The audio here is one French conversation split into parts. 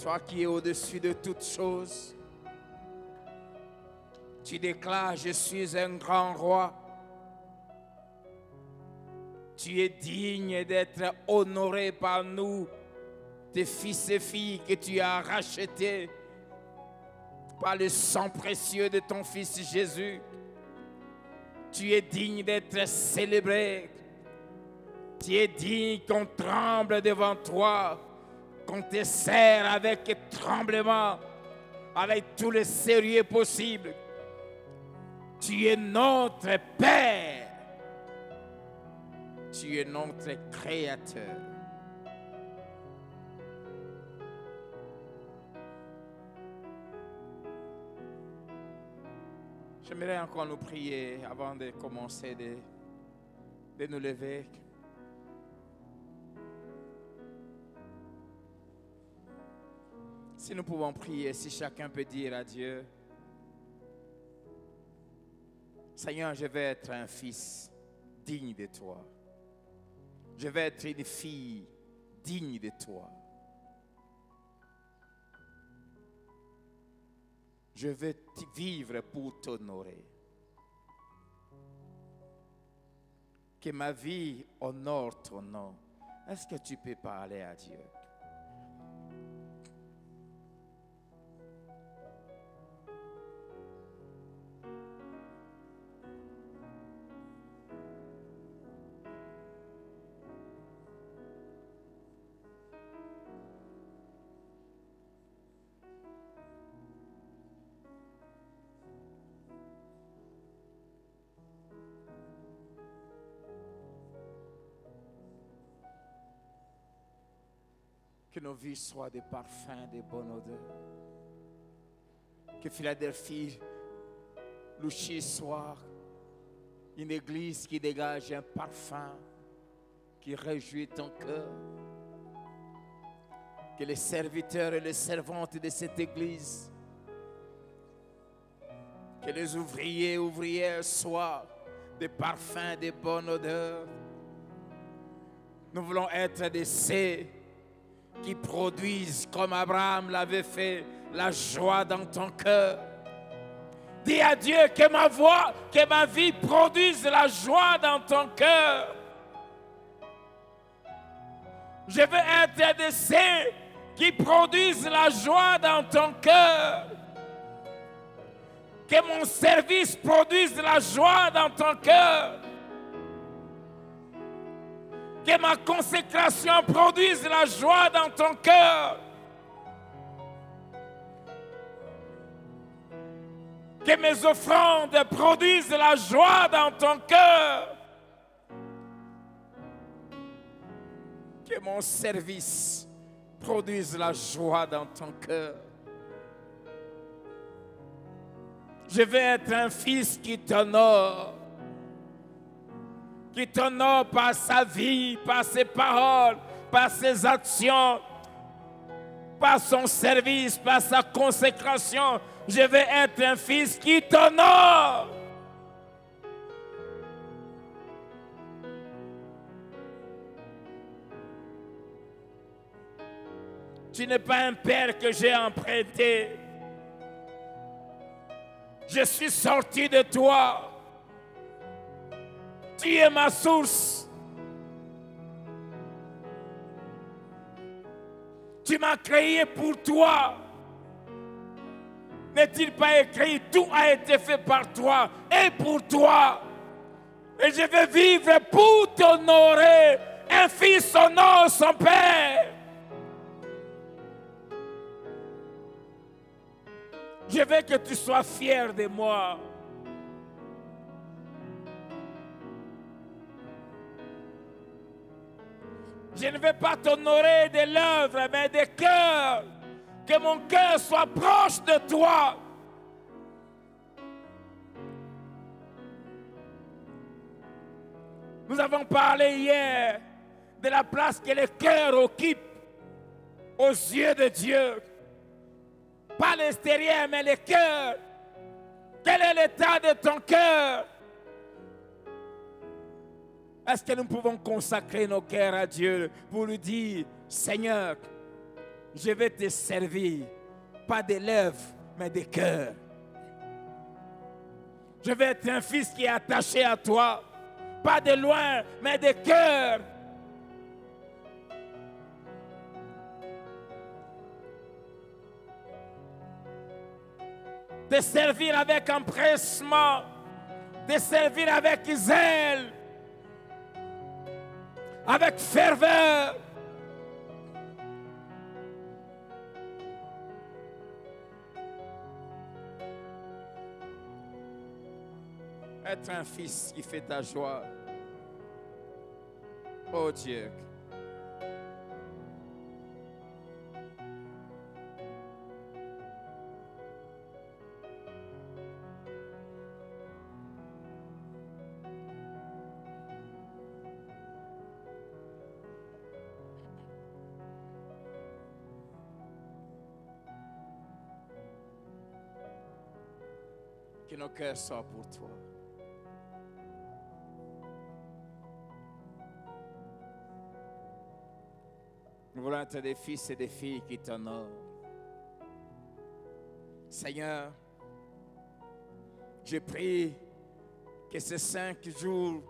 Toi qui es au-dessus de toutes choses, tu déclares, je suis un grand roi. Tu es digne d'être honoré par nous, tes fils et filles que tu as rachetés par le sang précieux de ton Fils Jésus. Tu es digne d'être célébré. Tu es digne qu'on tremble devant toi, qu'on te sert avec tremblement, avec tout le sérieux possible. Tu es notre Père. Tu es notre Créateur. J'aimerais encore nous prier avant de commencer de nous lever. Si nous pouvons prier, si chacun peut dire à Dieu, Seigneur, je vais être un fils digne de toi. Je vais être une fille digne de toi. Je veux vivre pour t'honorer. Que ma vie honore ton nom. Est-ce que tu peux parler à Dieu? Que nos vies soient des parfums, des bonnes odeurs. Que Philadelphie, Louchy soit une église qui dégage un parfum qui réjouit ton cœur. Que les serviteurs et les servantes de cette église, que les ouvriers et ouvrières soient des parfums, des bonnes odeurs. Nous voulons être des ceux qui produisent, comme Abraham l'avait fait, la joie dans ton cœur. Dis à Dieu que ma voix, que ma vie produise la joie dans ton cœur. Je veux être de ceux qui produisent la joie dans ton cœur. Que mon service produise la joie dans ton cœur. Que ma consécration produise la joie dans ton cœur. Que mes offrandes produisent la joie dans ton cœur. Que mon service produise la joie dans ton cœur. Je vais être un fils qui t'honore. Qui t'honore par sa vie, par ses paroles, par ses actions, par son service, par sa consécration. Je vais être un fils qui t'honore. Tu n'es pas un père que j'ai emprunté. Je suis sorti de toi. Tu es ma source. Tu m'as créé pour toi. N'est-il pas écrit, tout a été fait par toi et pour toi. Et je vais vivre pour t'honorer. Un fils honore son père. Je veux que tu sois fier de moi. Je ne vais pas t'honorer de l'œuvre, mais de cœur. Que mon cœur soit proche de toi. Nous avons parlé hier de la place que le cœur occupe aux yeux de Dieu. Pas l'extérieur, mais le cœur. Quel est l'état de ton cœur? Est-ce que nous pouvons consacrer nos cœurs à Dieu pour lui dire, Seigneur, Je vais te servir, pas des lèvres, mais des cœurs. Je vais être un fils qui est attaché à toi, pas de loin, mais de cœur. De servir avec empressement, de servir avec zèle, avec ferveur. Être un fils qui fait ta joie. Oh Dieu. Que nos cœurs soient pour toi. Nous voulons être des fils et des filles qui t'honorent. Seigneur, je prie que ces 5 jours,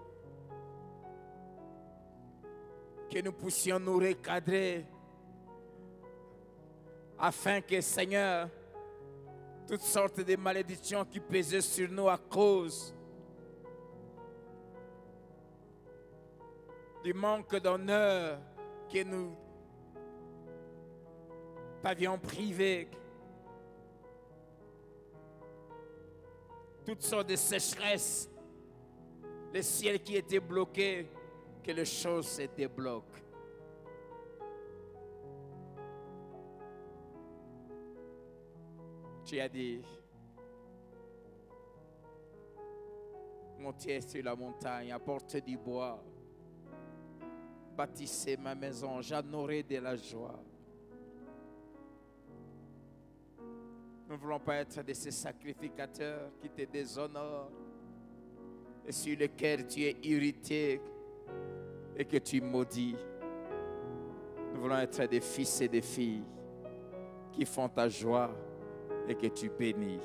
que nous puissions nous recadrer, afin que, Seigneur, toutes sortes de malédictions qui pesaient sur nous à cause du manque d'honneur que nous t'avions privé, toutes sortes de sécheresses, le ciel qui était bloqué, que les choses se débloquent. Tu as dit, montez sur la montagne, apportez du bois, bâtissez ma maison, j'en aurai de la joie. Nous ne voulons pas être de ces sacrificateurs qui te déshonorent et sur lesquels tu es irrité et que tu maudis. Nous voulons être des fils et des filles qui font ta joie et que tu bénis.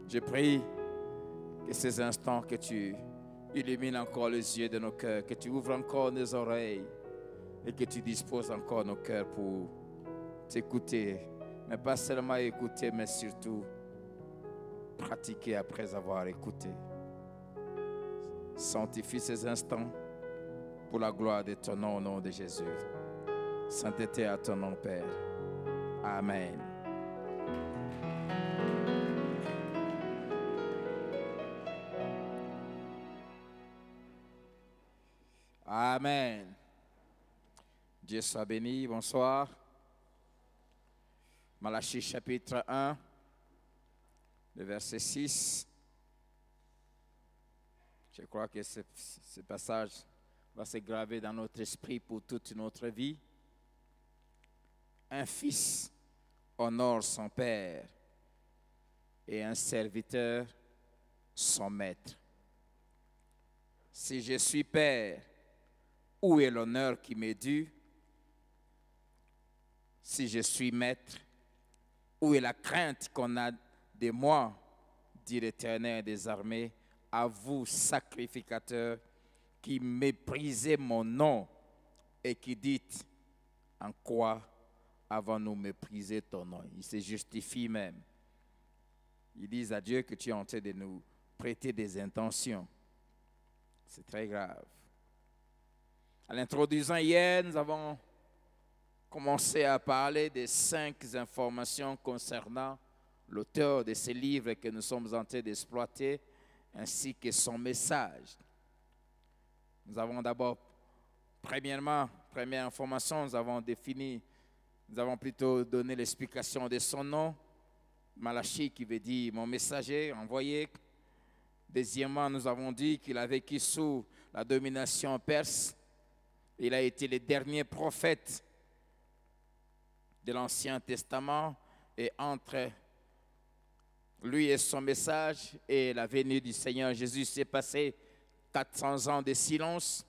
Je prie que ces instants, que tu illumines encore les yeux de nos cœurs, que tu ouvres encore nos oreilles et que tu disposes encore nos cœurs pour t'écouter. Mais pas seulement écouter, mais surtout pratiquer après avoir écouté. Sanctifie ces instants pour la gloire de ton nom au nom de Jésus. Sainteté à ton nom, Père. Amen. Amen. Dieu soit béni. Bonsoir. Malachie chapitre 1, le verset 6. Je crois que ce passage va se graver dans notre esprit pour toute notre vie. Un fils honore son père et un serviteur son maître. Si je suis père, où est l'honneur qui m'est dû? Si je suis maître, où est la crainte qu'on a de moi, dit l'Éternel des armées, à vous, sacrificateurs, qui méprisez mon nom et qui dites, en quoi avons-nous méprisé ton nom? Il se justifie même. Ils disent à Dieu que tu es en train de nous prêter des intentions. C'est très grave. En l'introduisant hier, nous avons commencé à parler des 5 informations concernant l'auteur de ce livre que nous sommes en train d'exploiter, ainsi que son message. Nous avons d'abord, première information, nous avons plutôt donné l'explication de son nom, Malachie, qui veut dire mon messager, envoyé. Deuxièmement, nous avons dit qu'il a vécu sous la domination perse. Il a été le dernier prophète de l'Ancien Testament, et entre lui et son message et la venue du Seigneur Jésus s'est passé 400 ans de silence.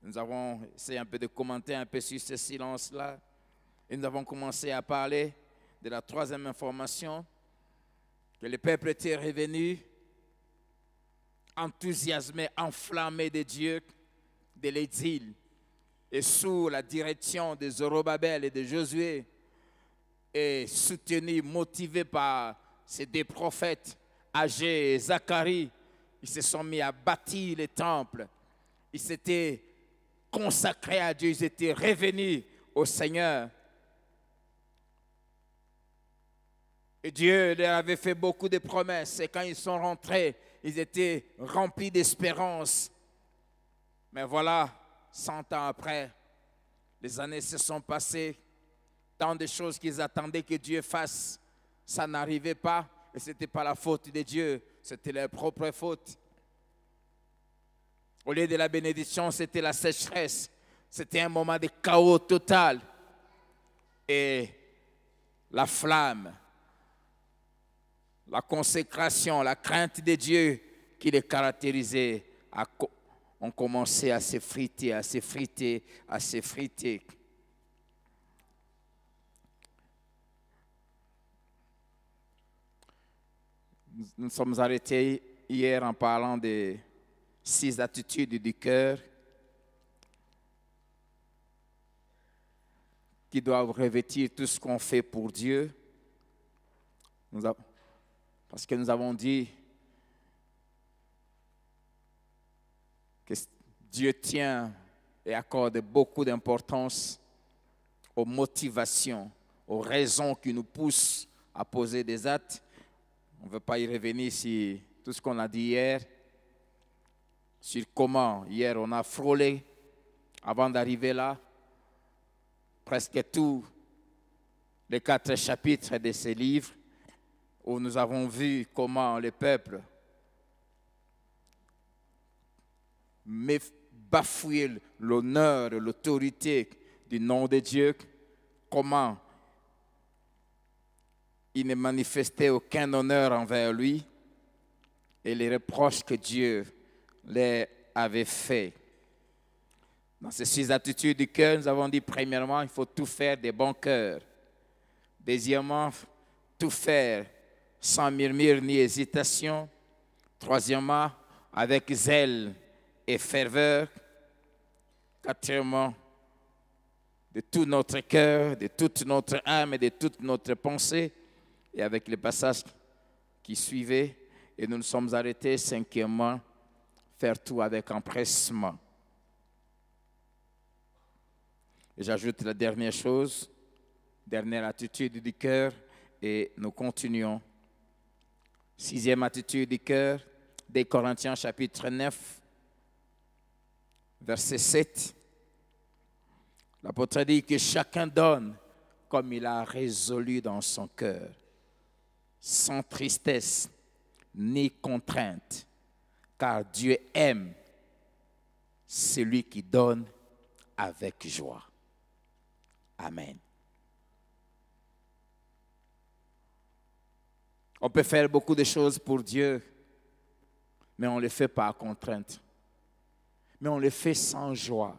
Nous avons essayé un peu de commenter un peu sur ce silence-là. Et nous avons commencé à parler de la troisième information, que le peuple était revenu enthousiasmé, enflammé de Dieu, de l'exil, et sous la direction de Zorobabel et de Josué, et soutenu, motivé par ces deux prophètes, Agé et Zacharie, ils se sont mis à bâtir le temple. Ils s'étaient consacrés à Dieu, ils étaient revenus au Seigneur. Et Dieu leur avait fait beaucoup de promesses. Et quand ils sont rentrés, ils étaient remplis d'espérance. Mais voilà, 100 ans après, les années se sont passées. Tant de choses qu'ils attendaient que Dieu fasse, ça n'arrivait pas. Et ce n'était pas la faute de Dieu, c'était leur propre faute. Au lieu de la bénédiction, c'était la sécheresse. C'était un moment de chaos total. Et la flamme, la consécration, la crainte de Dieu qui les caractérisait, ont commencé à s'effriter, à s'effriter, à s'effriter. Nous sommes arrêtés hier en parlant des 6 attitudes du cœur qui doivent revêtir tout ce qu'on fait pour Dieu. Parce que nous avons dit que Dieu tient et accorde beaucoup d'importance aux motivations, aux raisons qui nous poussent à poser des actes. On ne veut pas y revenir sur tout ce qu'on a dit hier, sur comment hier on a frôlé avant d'arriver là, presque tous les 4 chapitres de ce livre, où nous avons vu comment le peuple bafouait l'honneur, l'autorité du nom de Dieu, comment il ne manifestait aucun honneur envers lui et les reproches que Dieu leur avait faits. Dans ces 6 attitudes du cœur, nous avons dit premièrement, il faut tout faire de bon cœur. Deuxièmement, tout faire sans murmure ni hésitation. Troisièmement, avec zèle et ferveur. Quatrièmement, de tout notre cœur, de toute notre âme et de toute notre pensée. Et avec les passages qui suivaient, et nous nous sommes arrêtés. Cinquièmement, faire tout avec empressement. Et j'ajoute la dernière chose, dernière attitude du cœur, et nous continuons. 6e attitude du cœur, des Corinthiens chapitre 9, verset 7. L'apôtre dit que chacun donne comme il a résolu dans son cœur, sans tristesse ni contrainte, car Dieu aime celui qui donne avec joie. Amen. On peut faire beaucoup de choses pour Dieu, mais on ne le fait pas à contrainte. Mais on le fait sans joie.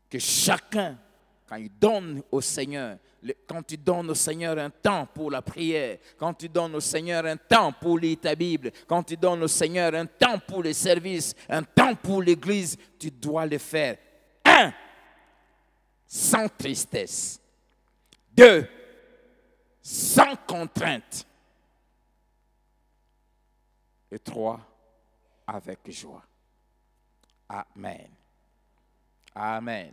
Que chacun, quand il donne au Seigneur, quand tu donnes au Seigneur un temps pour la prière, quand tu donnes au Seigneur un temps pour lire ta Bible, quand tu donnes au Seigneur un temps pour les services, un temps pour l'Église, tu dois le faire. 1, sans tristesse. 2, sans contrainte. Et 3, avec joie. Amen. Amen.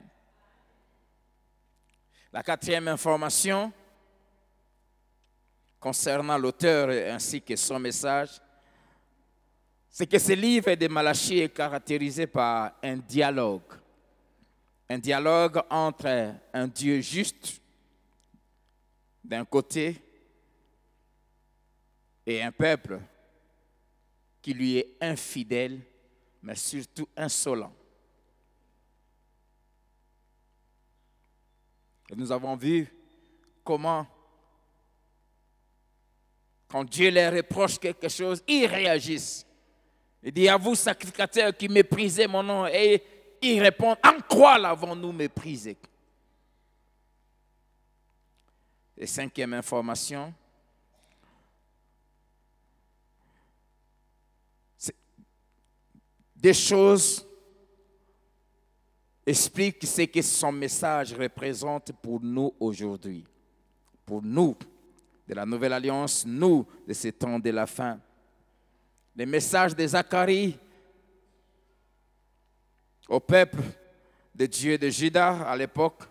La 4e information concernant l'auteur ainsi que son message, c'est que ce livre de Malachie est caractérisé par un dialogue. Un dialogue entre un Dieu juste d'un côté et un peuple qui lui est infidèle, mais surtout insolent. Et nous avons vu comment, quand Dieu leur reproche quelque chose, ils réagissent. Il dit, à vous, sacrificateurs qui méprisez mon nom, et ils répondent, en quoi l'avons-nous méprisé? Et cinquième information, des choses expliquent ce que son message représente pour nous aujourd'hui. Pour nous, de la Nouvelle Alliance, nous, de ces temps de la fin. Le message de Zacharie au peuple de Dieu de Juda à l'époque,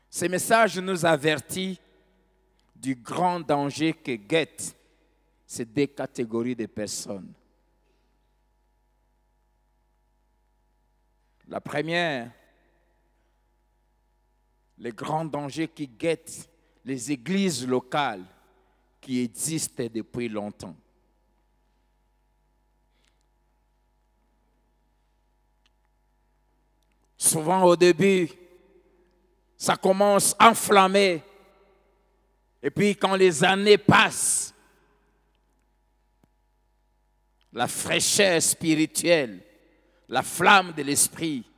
ce message nous avertit du grand danger que guettent ces deux catégories de personnes. La première, le grand danger qui guette les églises locales qui existent depuis longtemps. Souvent au début, ça commence enflammé. Et puis quand les années passent, la fraîcheur spirituelle, la flamme de l'esprit,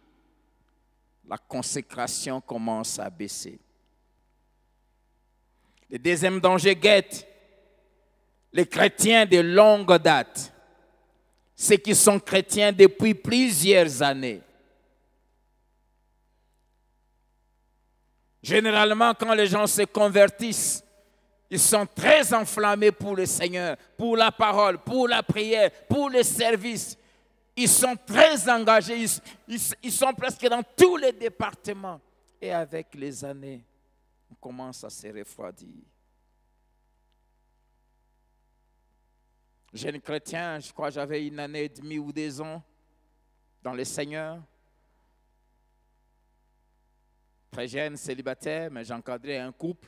la consécration commence à baisser. Le deuxième danger guette les chrétiens de longue date, ceux qui sont chrétiens depuis plusieurs années. Généralement, quand les gens se convertissent, ils sont très enflammés pour le Seigneur, pour la parole, pour la prière, pour le service. Ils sont très engagés, ils sont presque dans tous les départements. Et avec les années, on commence à se refroidir. Jeune chrétien, je crois que j'avais 1 année et demie ou 2 ans dans le Seigneur. Très jeune, célibataire, mais j'encadrais un couple.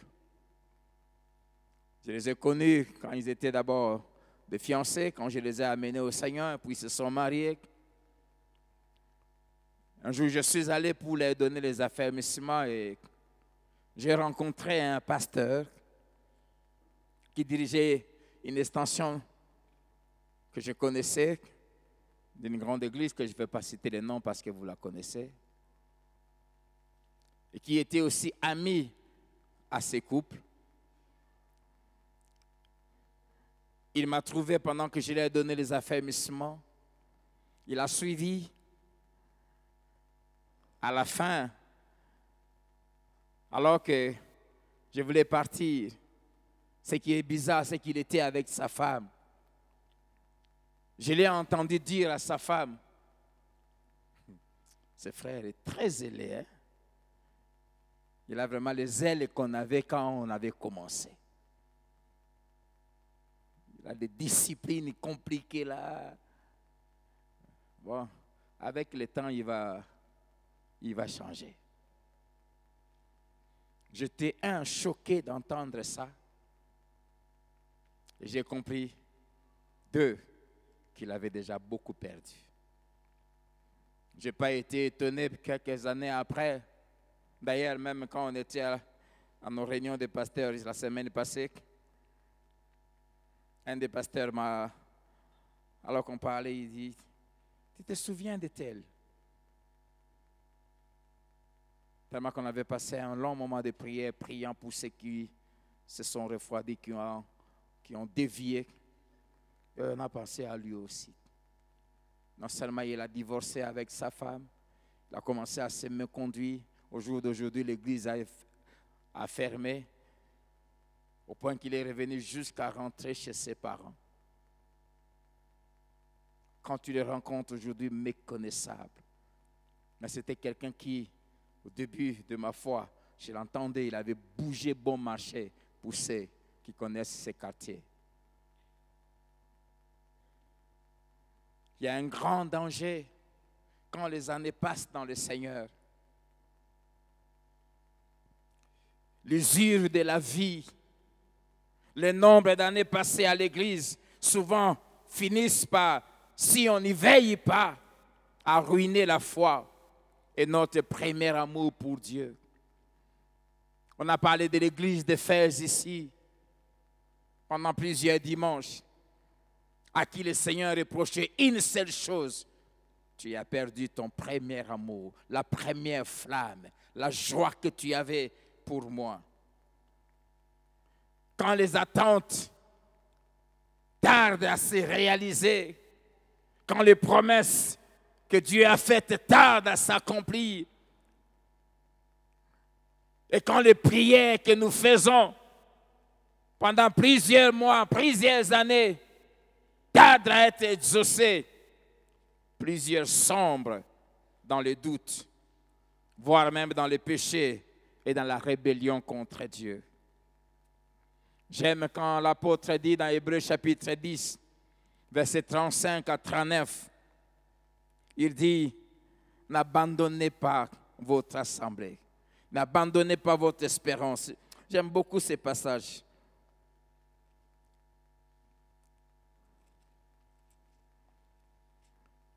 Je les ai connus quand ils étaient d'abord des fiancés, quand je les ai amenés au Seigneur, puis ils se sont mariés. Un jour, je suis allé pour leur donner les affermissements et j'ai rencontré un pasteur qui dirigeait une extension que je connaissais, d'une grande église, que je ne vais pas citer les noms parce que vous la connaissez, et qui était aussi ami à ces couples. Il m'a trouvé pendant que je lui ai donné les affermissements. Il a suivi. À la fin, alors que je voulais partir, ce qui est bizarre, c'est qu'il était avec sa femme. Je l'ai entendu dire à sa femme, ce frère est très zélé, hein? Il a vraiment les ailes qu'on avait quand on avait commencé. Il a des disciplines compliquées là. Bon, avec le temps, il va changer. J'étais choqué d'entendre ça. Et j'ai compris, 2, qu'il avait déjà beaucoup perdu. Je n'ai pas été étonné quelques années après. D'ailleurs, même quand on était à nos réunions de pasteurs la semaine passée, un des pasteurs m'a, alors qu'on parlait, il dit, tu te souviens de tel? Tellement qu'on avait passé un long moment de prière, priant pour ceux qui se sont refroidis, qui ont dévié. Et on a pensé à lui aussi. Non seulement il a divorcé avec sa femme, il a commencé à se méconduire. Au jour d'aujourd'hui, l'église a fermé, au point qu'il est revenu jusqu'à rentrer chez ses parents. Quand tu le rencontres aujourd'hui, méconnaissable. Mais c'était quelqu'un qui, au début de ma foi, je l'entendais, il avait bougé bon marché pour ceux qui connaissent ces quartiers. Il y a un grand danger quand les années passent dans le Seigneur. L'usure de la vie, le nombre d'années passées à l'église, souvent finissent par, si on n'y veille pas, à ruiner la foi et notre premier amour pour Dieu. On a parlé de l'église d'Éphèse ici, pendant plusieurs dimanches, à qui le Seigneur reprochait une seule chose, Tu as perdu ton premier amour, la première flamme, la joie que tu avais pour moi. Quand les attentes tardent à se réaliser, quand les promesses que Dieu a faites tardent à s'accomplir, et quand les prières que nous faisons pendant plusieurs mois, plusieurs années, tardent à être exaucées, plusieurs sombrent dans le doute, voire même dans le péché et dans la rébellion contre Dieu. J'aime quand l'apôtre dit dans Hébreux chapitre 10, versets 35 à 39, il dit, n'abandonnez pas votre assemblée, n'abandonnez pas votre espérance. J'aime beaucoup ces passages.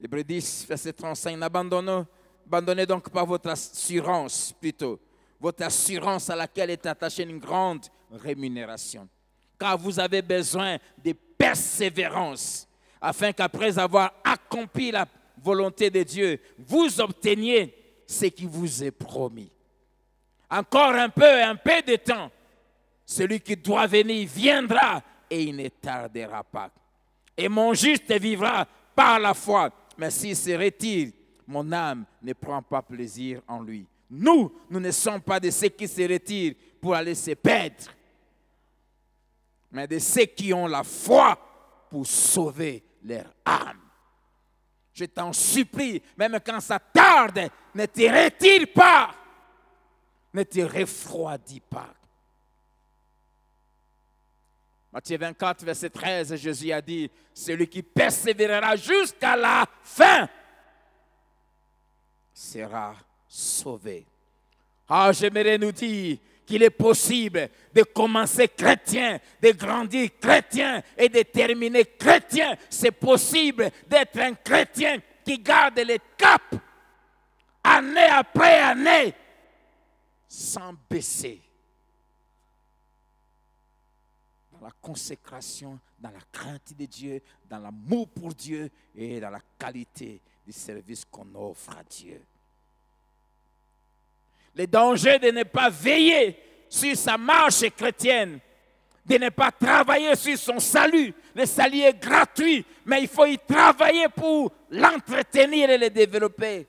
Hébreux 10, verset 35, n'abandonnez donc pas votre assurance plutôt, votre assurance à laquelle est attachée une grande rémunération. Car vous avez besoin de persévérance, afin qu'après avoir accompli la volonté de Dieu, vous obteniez ce qui vous est promis. Encore un peu de temps, celui qui doit venir viendra et il ne tardera pas. Et mon juste vivra par la foi. Mais s'il se retire, mon âme ne prend pas plaisir en lui. Nous ne sommes pas de ceux qui se retirent pour aller se perdre, mais de ceux qui ont la foi pour sauver leur âme. Je t'en supplie, même quand ça tarde, ne te retire pas, ne te refroidis pas. Matthieu 24, verset 13, Jésus a dit, celui qui persévérera jusqu'à la fin sera sauvé. Ah, j'aimerais nous dire qu'il est possible de commencer chrétien, de grandir chrétien et de terminer chrétien. C'est possible d'être un chrétien qui garde le cap année après année sans baisser. Dans la consécration, dans la crainte de Dieu, dans l'amour pour Dieu et dans la qualité du service qu'on offre à Dieu. Le danger de ne pas veiller sur sa marche chrétienne, de ne pas travailler sur son salut. Le salut est gratuit, mais il faut y travailler pour l'entretenir et le développer.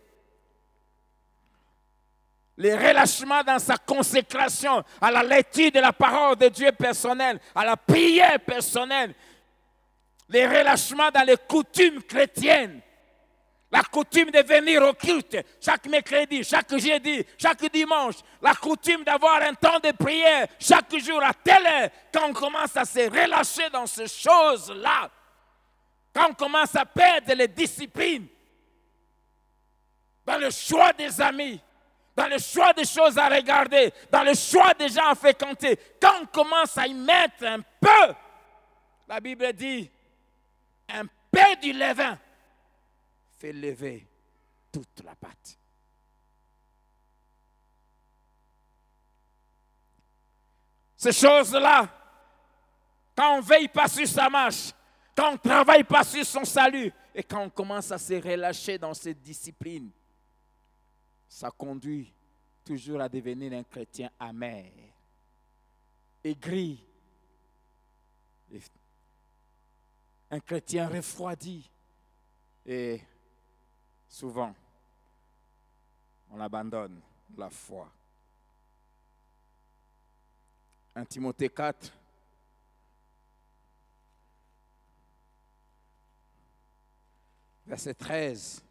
Le relâchement dans sa consécration à la lecture de la parole de Dieu personnelle, à la prière personnelle. Le relâchement dans les coutumes chrétiennes. La coutume de venir au culte chaque mercredi, chaque jeudi, chaque dimanche. La coutume d'avoir un temps de prière chaque jour à telle heure. Quand on commence à se relâcher dans ces choses-là, quand on commence à perdre les disciplines, dans le choix des amis, dans le choix des choses à regarder, dans le choix des gens à fréquenter, quand on commence à y mettre un peu, la Bible dit, un peu du levain fait lever toute la pâte. Ces choses-là, quand on ne veille pas sur sa marche, quand on ne travaille pas sur son salut, et quand on commence à se relâcher dans cette discipline, ça conduit toujours à devenir un chrétien amer, aigri, un chrétien refroidi. Et souvent, on abandonne la foi. 1 Timothée 4, versets 13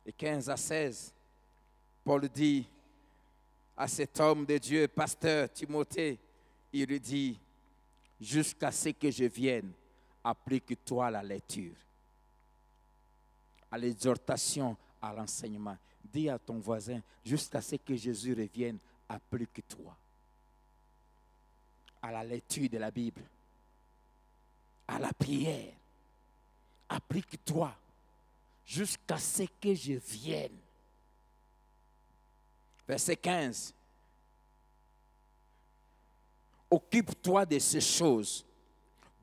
et 15 à 16, Paul dit à cet homme de Dieu, pasteur Timothée, il lui dit, jusqu'à ce que je vienne, applique-toi à la lecture, à l'exhortation, à l'enseignement. Dis à ton voisin, jusqu'à ce que Jésus revienne, applique-toi à la lecture de la Bible, à la prière. Applique-toi jusqu'à ce que je vienne. Verset 15. Occupe-toi de ces choses.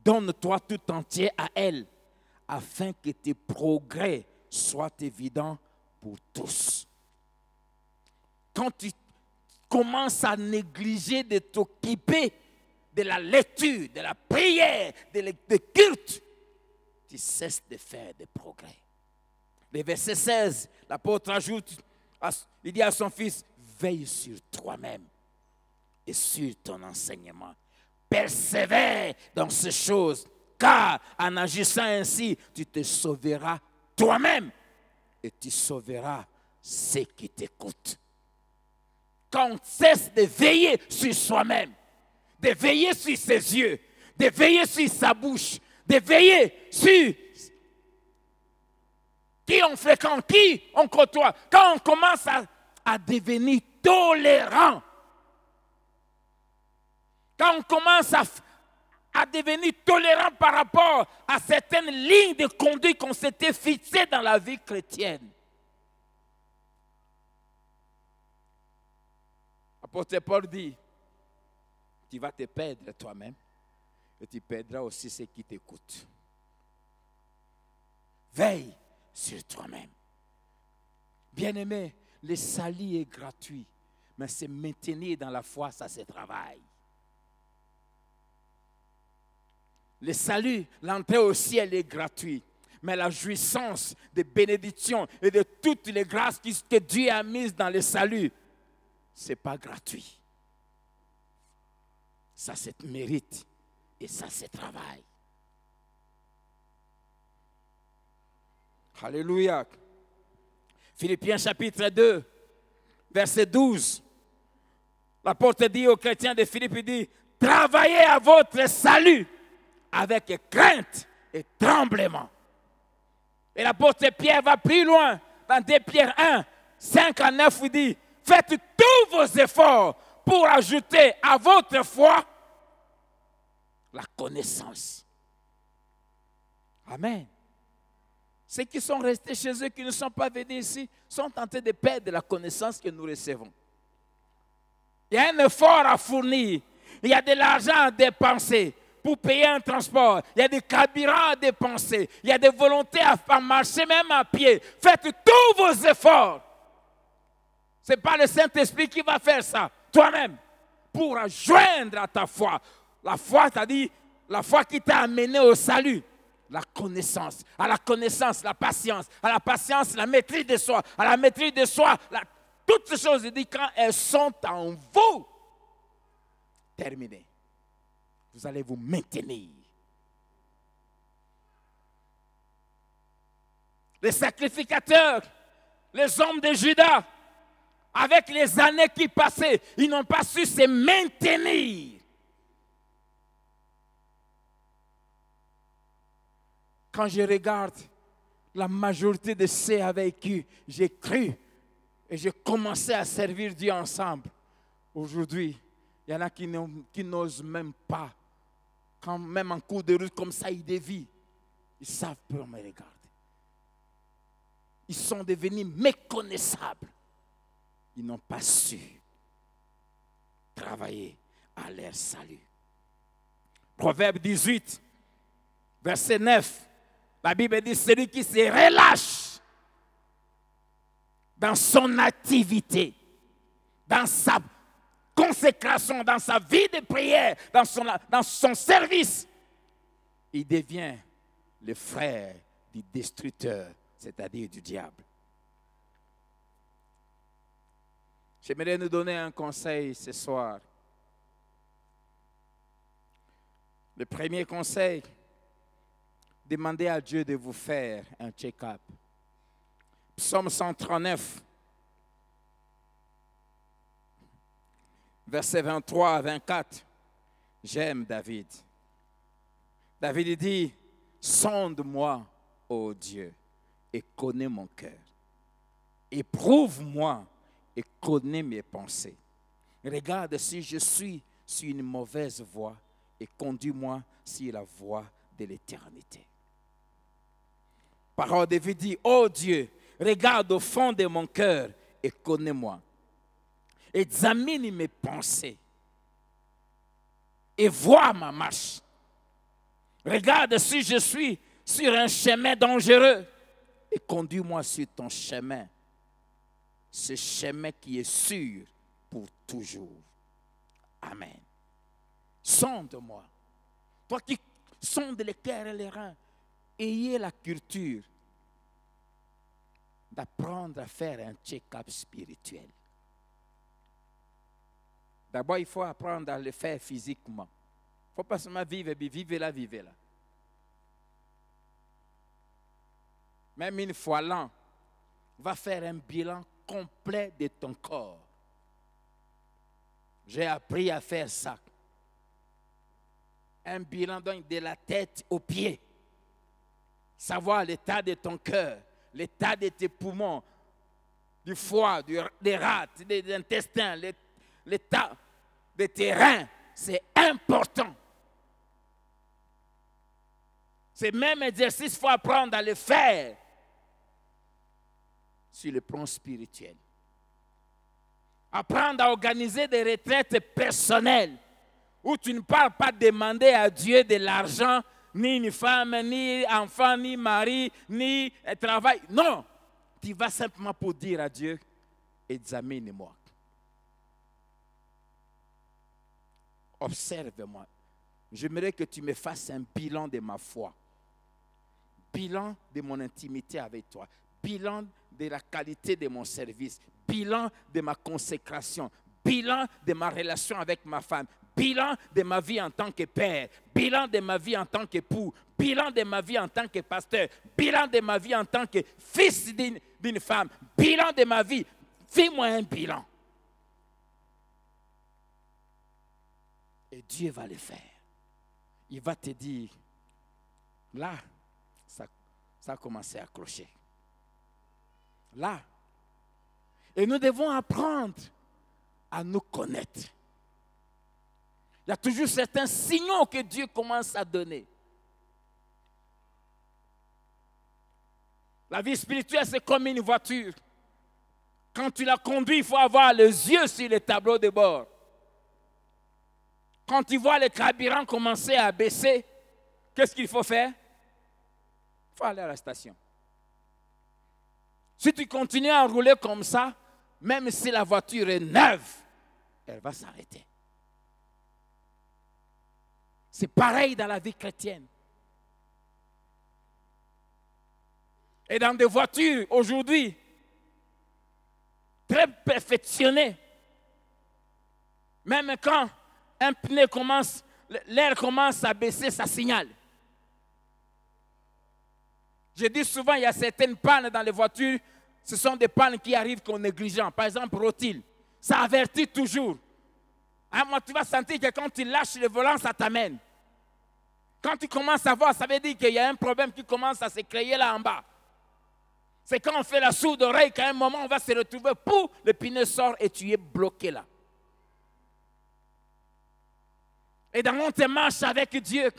Donne-toi tout entier à elles, afin que tes progrès soit évident pour tous. Quand tu commences à négliger de t'occuper de la lecture, de la prière, de culte, tu cesses de faire des progrès. Le verset 16, l'apôtre ajoute, il dit à son fils, veille sur toi-même et sur ton enseignement. Persévère dans ces choses, car en agissant ainsi, tu te sauveras toi-même et tu sauveras ceux qui t'écoutent. Quand on cesse de veiller sur soi-même, de veiller sur ses yeux, de veiller sur sa bouche, de veiller sur qui on fréquente, qui on côtoie, quand on commence à devenir tolérant, quand on commence à devenir tolérant par rapport à certaines lignes de conduite qu'on s'était fixées dans la vie chrétienne. L'apôtre Paul dit, tu vas te perdre toi-même et tu perdras aussi ceux qui t'écoutent. Veille sur toi-même. Bien-aimé, le salut est gratuit, mais se maintenir dans la foi, ça se travaille. Le salut, l'entrée au ciel est gratuite, mais la jouissance des bénédictions et de toutes les grâces que Dieu a mises dans le salut, ce n'est pas gratuit. Ça se mérite et ça se travaille. Alléluia. Philippiens chapitre 2, verset 12. L'apôtre dit aux chrétiens de Philippe, il dit, travaillez à votre salut avec crainte et tremblement. Et l'apôtre Pierre va plus loin dans 2 Pierre 1, 5 à 9, il dit, faites tous vos efforts pour ajouter à votre foi la connaissance. Amen. Ceux qui sont restés chez eux, qui ne sont pas venus ici, sont tentés de perdre la connaissance que nous recevons. Il y a un effort à fournir. Il y a de l'argent à dépenser pour payer un transport. Il y a des carburants à dépenser. Il y a des volontés à marcher même à pied. Faites tous vos efforts. Ce n'est pas le Saint-Esprit qui va faire ça. Toi-même. Pour joindre à ta foi. La foi, c'est-à-dire la foi qui t'a amené au salut. La connaissance. À la connaissance, la patience. À la patience, la maîtrise de soi. À la maîtrise de soi, toutes ces choses, il dit, quand elles sont en vous, terminé. Vous allez vous maintenir. Les sacrificateurs, les hommes de Juda, avec les années qui passaient, ils n'ont pas su se maintenir. Quand je regarde la majorité de ceux avec qui j'ai cru et j'ai commencé à servir Dieu ensemble, aujourd'hui, il y en a qui n'osent même pas. Quand même en cours de route comme ça, ils dévient. Ils savent pas me regarder. Ils sont devenus méconnaissables. Ils n'ont pas su travailler à leur salut. Proverbe 18, verset 9. La Bible dit, celui qui se relâche dans son activité, dans sa consécration, dans sa vie de prière, dans son service, il devient le frère du destructeur, c'est-à-dire du diable. J'aimerais nous donner un conseil ce soir. Le premier conseil, demandez à Dieu de vous faire un check-up. Psaume 139, versets 23 à 24. J'aime David. David dit, sonde-moi, ô Dieu, et connais mon cœur. Éprouve-moi et connais mes pensées. Regarde si je suis sur une mauvaise voie et conduis-moi sur la voie de l'éternité. Parole de David dit, ô Dieu, regarde au fond de mon cœur et connais-moi. Examine mes pensées et vois ma marche. Regarde si je suis sur un chemin dangereux et conduis-moi sur ton chemin, ce chemin qui est sûr pour toujours. Amen. Sonde-moi. Toi qui sondes les cœurs et les reins, ayez la culture d'apprendre à faire un check-up spirituel. D'abord, il faut apprendre à le faire physiquement. Il ne faut pas seulement vivre, vivez là. Même une fois l'an, va faire un bilan complet de ton corps. J'ai appris à faire ça. Un bilan donc de la tête aux pieds. Savoir l'état de ton cœur, l'état de tes poumons, du foie, des rats, des intestins, l'état de tes reins. C'est important. Ce même exercice, il faut apprendre à le faire sur le plan spirituel. Apprendre à organiser des retraites personnelles où tu ne parles pas demander à Dieu de l'argent, ni une femme, ni enfant, ni mari, ni travail. Non, tu vas simplement pour dire à Dieu, examine-moi. Observe-moi. J'aimerais que tu me fasses un bilan de ma foi. Bilan de mon intimité avec toi. Bilan de la qualité de mon service. Bilan de ma consécration. Bilan de ma relation avec ma femme. Bilan de ma vie en tant que père. Bilan de ma vie en tant qu'époux. Bilan de ma vie en tant que pasteur. Bilan de ma vie en tant que fils d'une femme. Bilan de ma vie. Fais-moi un bilan. Et Dieu va le faire. Il va te dire, là, ça a commencé à clocher. Là. Et nous devons apprendre à nous connaître. Il y a toujours certains signaux que Dieu commence à donner. La vie spirituelle, c'est comme une voiture. Quand tu la conduis, il faut avoir les yeux sur les tableaux de bord. Quand tu vois le carburant commencer à baisser, qu'est-ce qu'il faut faire? Il faut aller à la station. Si tu continues à rouler comme ça, même si la voiture est neuve, elle va s'arrêter. C'est pareil dans la vie chrétienne. Et dans des voitures aujourd'hui, très perfectionnées, même quand un pneu commence, l'air commence à baisser, ça signale. Je dis souvent, il y a certaines pannes dans les voitures, ce sont des pannes qui arrivent qu'on négligent. Par exemple, rotile, ça avertit toujours. Hein, moi, tu vas sentir que quand tu lâches le volant, ça t'amène. Quand tu commences à voir, ça veut dire qu'il y a un problème qui commence à se créer là en bas. C'est quand on fait la sourde oreille qu'à un moment, on va se retrouver, pouf, le pneu sort et tu es bloqué là. Et dans notre marche avec Dieu,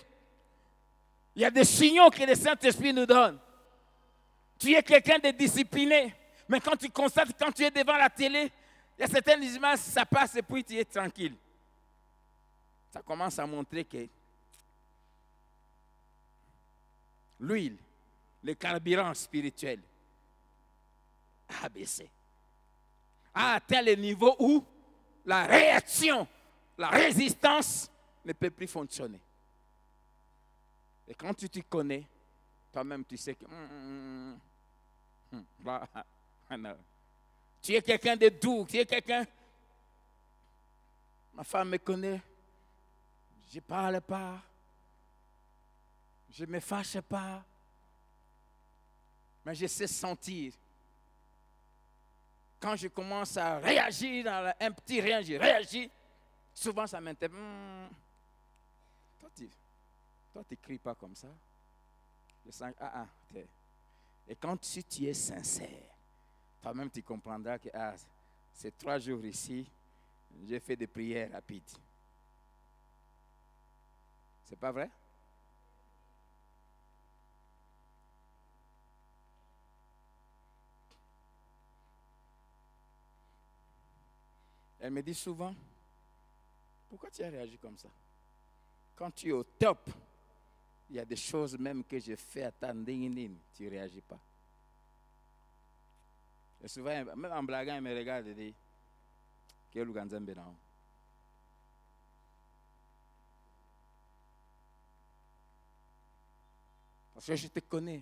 il y a des signaux que le Saint-Esprit nous donne. Tu es quelqu'un de discipliné, mais quand tu constates, quand tu es devant la télé, il y a certaines images, ça passe et puis tu es tranquille. Ça commence à montrer que l'huile, le carburant spirituel, a baissé. A atteint le niveau où la réaction, la résistance ne peut plus fonctionner. Et quand tu te connais, toi-même tu sais que tu es quelqu'un de doux, tu es quelqu'un. Ma femme me connaît, je ne parle pas, je ne me fâche pas, mais je sais sentir. Quand je commence à réagir dans un petit rien, je réagis, souvent ça m'interpelle. Toi, tu n'écris pas comme ça. Je sens, et quand tu es sincère, toi-même tu comprendras que ces 3 jours ici, j'ai fait des prières rapides. C'est pas vrai? Elle me dit souvent, pourquoi tu as réagi comme ça? Quand tu es au top, il y a des choses même que je fais à ta nding, tu ne réagis pas. Et souvent, même en blaguant, il me regarde et dit, quel Ouganzambe non? Parce que je te connais.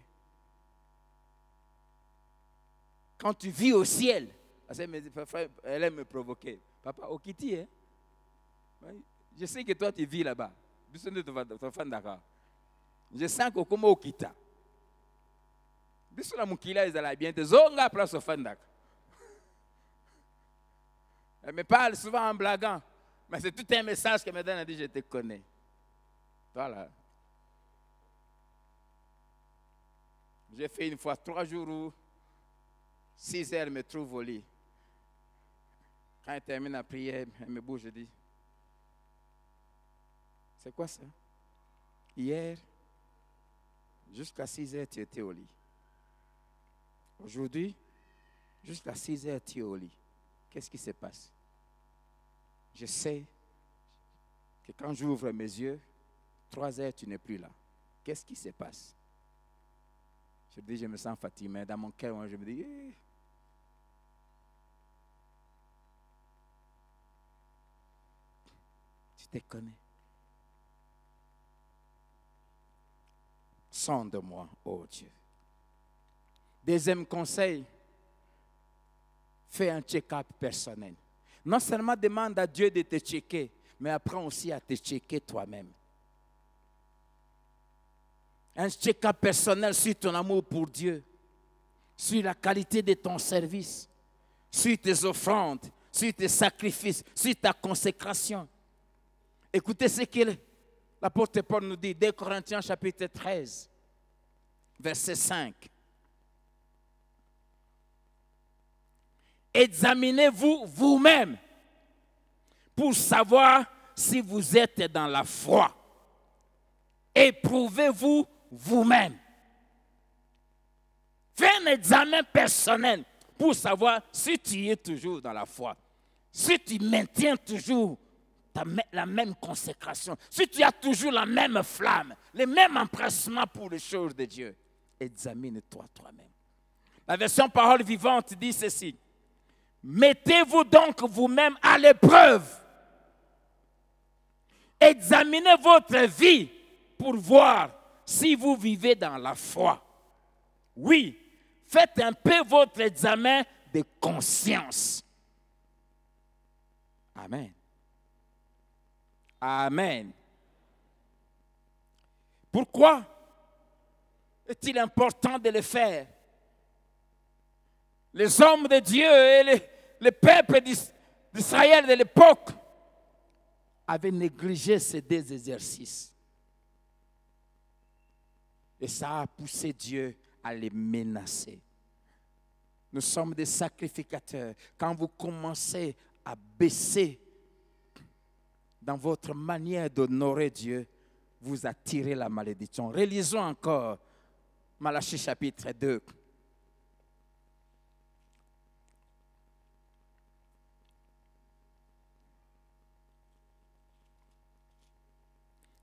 Quand tu vis au ciel, elle aime me provoquer. Papa, au Kiti, hein? Je sais que toi, tu vis là-bas. Je sens que comme au Kita. Bisous Moukila, ils allaient bien. Zonga place au Fandak. Elle me parle souvent en blaguant. Mais c'est tout un message qu'elle me donne. Elle dit, je te connais. Voilà. J'ai fait une fois 3 jours où 6 heures, elle me trouve au lit. Quand elle termine la prière, elle me bouge, je dis, c'est quoi ça? Hier, jusqu'à 6 heures, tu étais au lit. Aujourd'hui, jusqu'à 6 heures, tu es au lit. Qu'est-ce qui se passe? Je sais que quand j'ouvre mes yeux, 3 heures, tu n'es plus là. Qu'est-ce qui se passe? Je dis, je me sens fatigué, mais dans mon cœur, moi, je me dis, tu te connais. Sonde-moi, oh Dieu. Deuxième conseil, fais un check-up personnel. Non seulement demande à Dieu de te checker, mais apprends aussi à te checker toi-même. Un check-up personnel sur ton amour pour Dieu, sur la qualité de ton service, sur tes offrandes, sur tes sacrifices, sur ta consécration. Écoutez ce que l'apôtre Paul nous dit, 2 Corinthiens chapitre 13, verset 5. Examinez-vous vous-même pour savoir si vous êtes dans la foi. Éprouvez-vous vous-même. Fais un examen personnel pour savoir si tu es toujours dans la foi, si tu maintiens toujours la même consécration, si tu as toujours la même flamme, le même empressement pour les choses de Dieu. Examine-toi toi-même. La version parole vivante dit ceci. Mettez-vous donc vous-même à l'épreuve. Examinez votre vie pour voir si vous vivez dans la foi. Oui, faites un peu votre examen de conscience. Amen. Amen. Pourquoi est-il important de le faire? Les hommes de Dieu et le peuple d'Israël de l'époque avaient négligé ces 2 exercices. Et ça a poussé Dieu à les menacer. Nous sommes des sacrificateurs. Quand vous commencez à baisser dans votre manière d'honorer Dieu, vous attirez la malédiction. Relisons encore Malachie chapitre 2.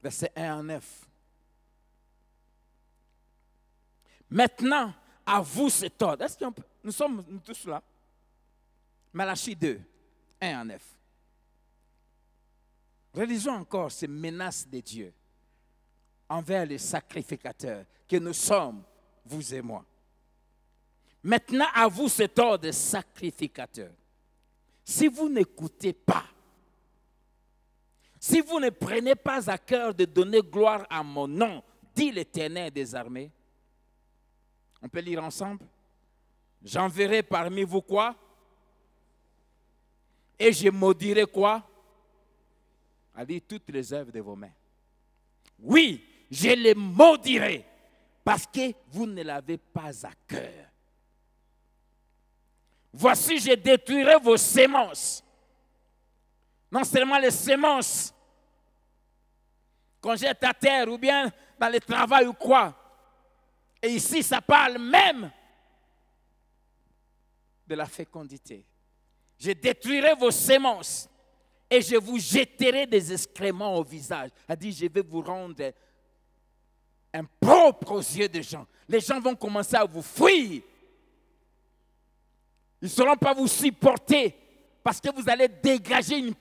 Verset 1 à 9. Maintenant, à vous cet ordre. Est-ce que nous sommes tous là? Malachie 2, 1 à 9. Relisons encore ces menaces de Dieu envers les sacrificateurs que nous sommes, vous et moi. Maintenant, à vous cet ordre de sacrificateurs. Si vous n'écoutez pas, si vous ne prenez pas à cœur de donner gloire à mon nom, dit l'Éternel des armées. On peut lire ensemble? J'enverrai parmi vous quoi? Et je maudirai quoi? A dit toutes les œuvres de vos mains. Oui, je les maudirai parce que vous ne l'avez pas à cœur. Voici, je détruirai vos semences. Non seulement les semences qu'on jette à terre ou bien dans le travail ou quoi. Et ici, ça parle même de la fécondité. Je détruirai vos semences et je vous jetterai des excréments au visage. Elle dit, je vais vous rendre impropre aux yeux des gens. Les gens vont commencer à vous fuir. Ils ne sauront pas vous supporter parce que vous allez dégager une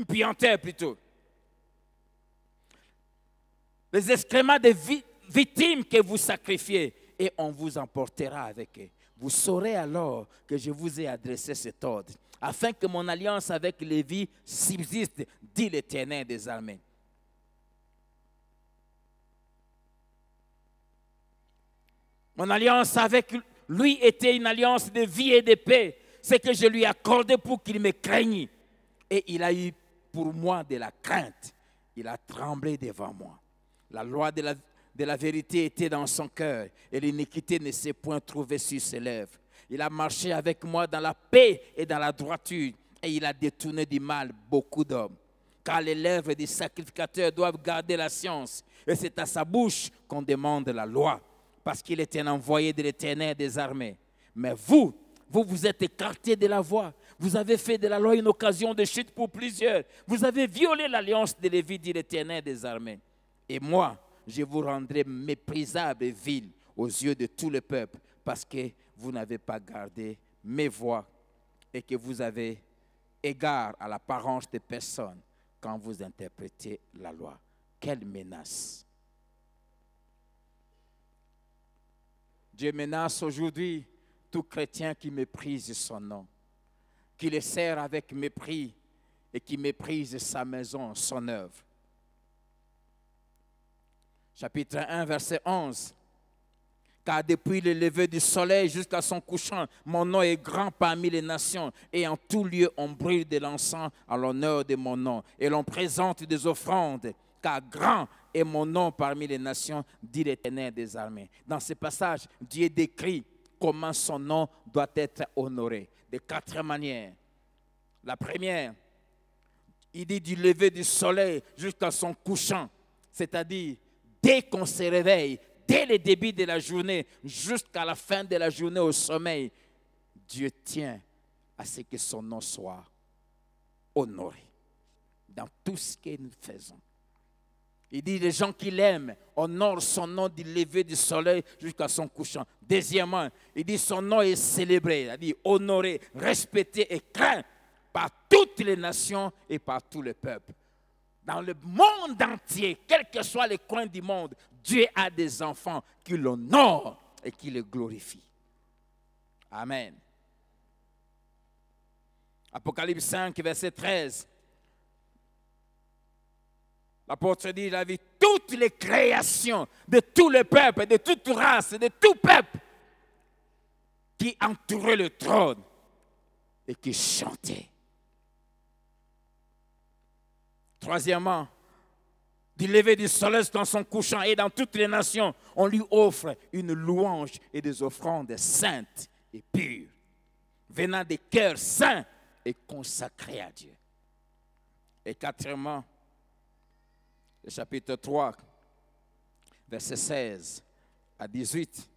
puanteur plutôt. Les excréments des victimes que vous sacrifiez, et on vous emportera avec eux. Vous saurez alors que je vous ai adressé cet ordre, afin que mon alliance avec Lévi subsiste, dit l'Éternel des armées. Mon alliance avec lui était une alliance de vie et de paix. C'est que je lui ai accordé pour qu'il me craigne. Et il a eu pour moi de la crainte. Il a tremblé devant moi. La loi de la vérité était dans son cœur et l'iniquité ne s'est point trouvée sur ses lèvres. Il a marché avec moi dans la paix et dans la droiture et il a détourné du mal beaucoup d'hommes. Car les lèvres des sacrificateurs doivent garder la science et c'est à sa bouche qu'on demande la loi parce qu'il est un envoyé de l'Éternel des armées. Mais vous vous êtes écartés de la voie. Vous avez fait de la loi une occasion de chute pour plusieurs. Vous avez violé l'alliance de Lévi, dit l'Éternel des armées. Et moi, je vous rendrai méprisable et vil aux yeux de tout le peuple parce que vous n'avez pas gardé mes voies et que vous avez égard à l'apparence des personnes quand vous interprétez la loi. Quelle menace! Dieu menace aujourd'hui tout chrétien qui méprise son nom, qui le sert avec mépris et qui méprise sa maison, son œuvre. Chapitre 1, verset 11. Car depuis le lever du soleil jusqu'à son couchant, mon nom est grand parmi les nations, et en tout lieu on brûle de l'encens à l'honneur de mon nom, et l'on présente des offrandes, car grand est mon nom parmi les nations, dit l'Éternel des armées. Dans ce passage, Dieu décrit comment son nom doit être honoré, de 4 manières. La première, il dit du lever du soleil jusqu'à son couchant, c'est-à-dire dès qu'on se réveille, dès le début de la journée, jusqu'à la fin de la journée au sommeil, Dieu tient à ce que son nom soit honoré dans tout ce que nous faisons. Il dit les gens qui l'aiment honorent son nom du lever du soleil jusqu'à son couchant. Deuxièmement, il dit son nom est célébré, il dit honoré, respecté et craint par toutes les nations et par tout le peuple. Dans le monde entier, quel que soit les coins du monde, Dieu a des enfants qui l'honorent et qui le glorifient. Amen. Apocalypse 5, verset 13. L'apôtre dit, il a vu toutes les créations de tout le peuple, de toute race, de tout peuple qui entouraient le trône et qui chantaient. Troisièmement, du lever du soleil dans son couchant et dans toutes les nations, on lui offre une louange et des offrandes saintes et pures, venant des cœurs saints et consacrés à Dieu. Et quatrièmement, le chapitre 3, verset 16 à 18.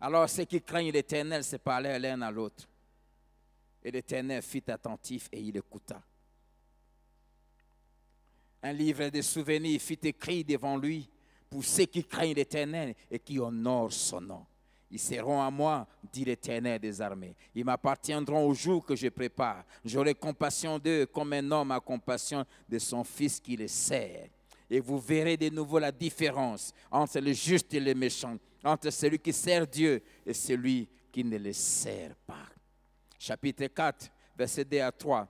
Alors ceux qui craignent l'Éternel se parlaient l'un à l'autre. Et l'Éternel fut attentif et il écouta. Un livre de souvenirs fut écrit devant lui pour ceux qui craignent l'Éternel et qui honorent son nom. Ils seront à moi, dit l'Éternel des armées. Ils m'appartiendront au jour que je prépare. J'aurai compassion d'eux comme un homme a compassion de son fils qui le sert. Et vous verrez de nouveau la différence entre le juste et le méchant, entre celui qui sert Dieu et celui qui ne le sert pas. Chapitre 4, verset 2 à 3.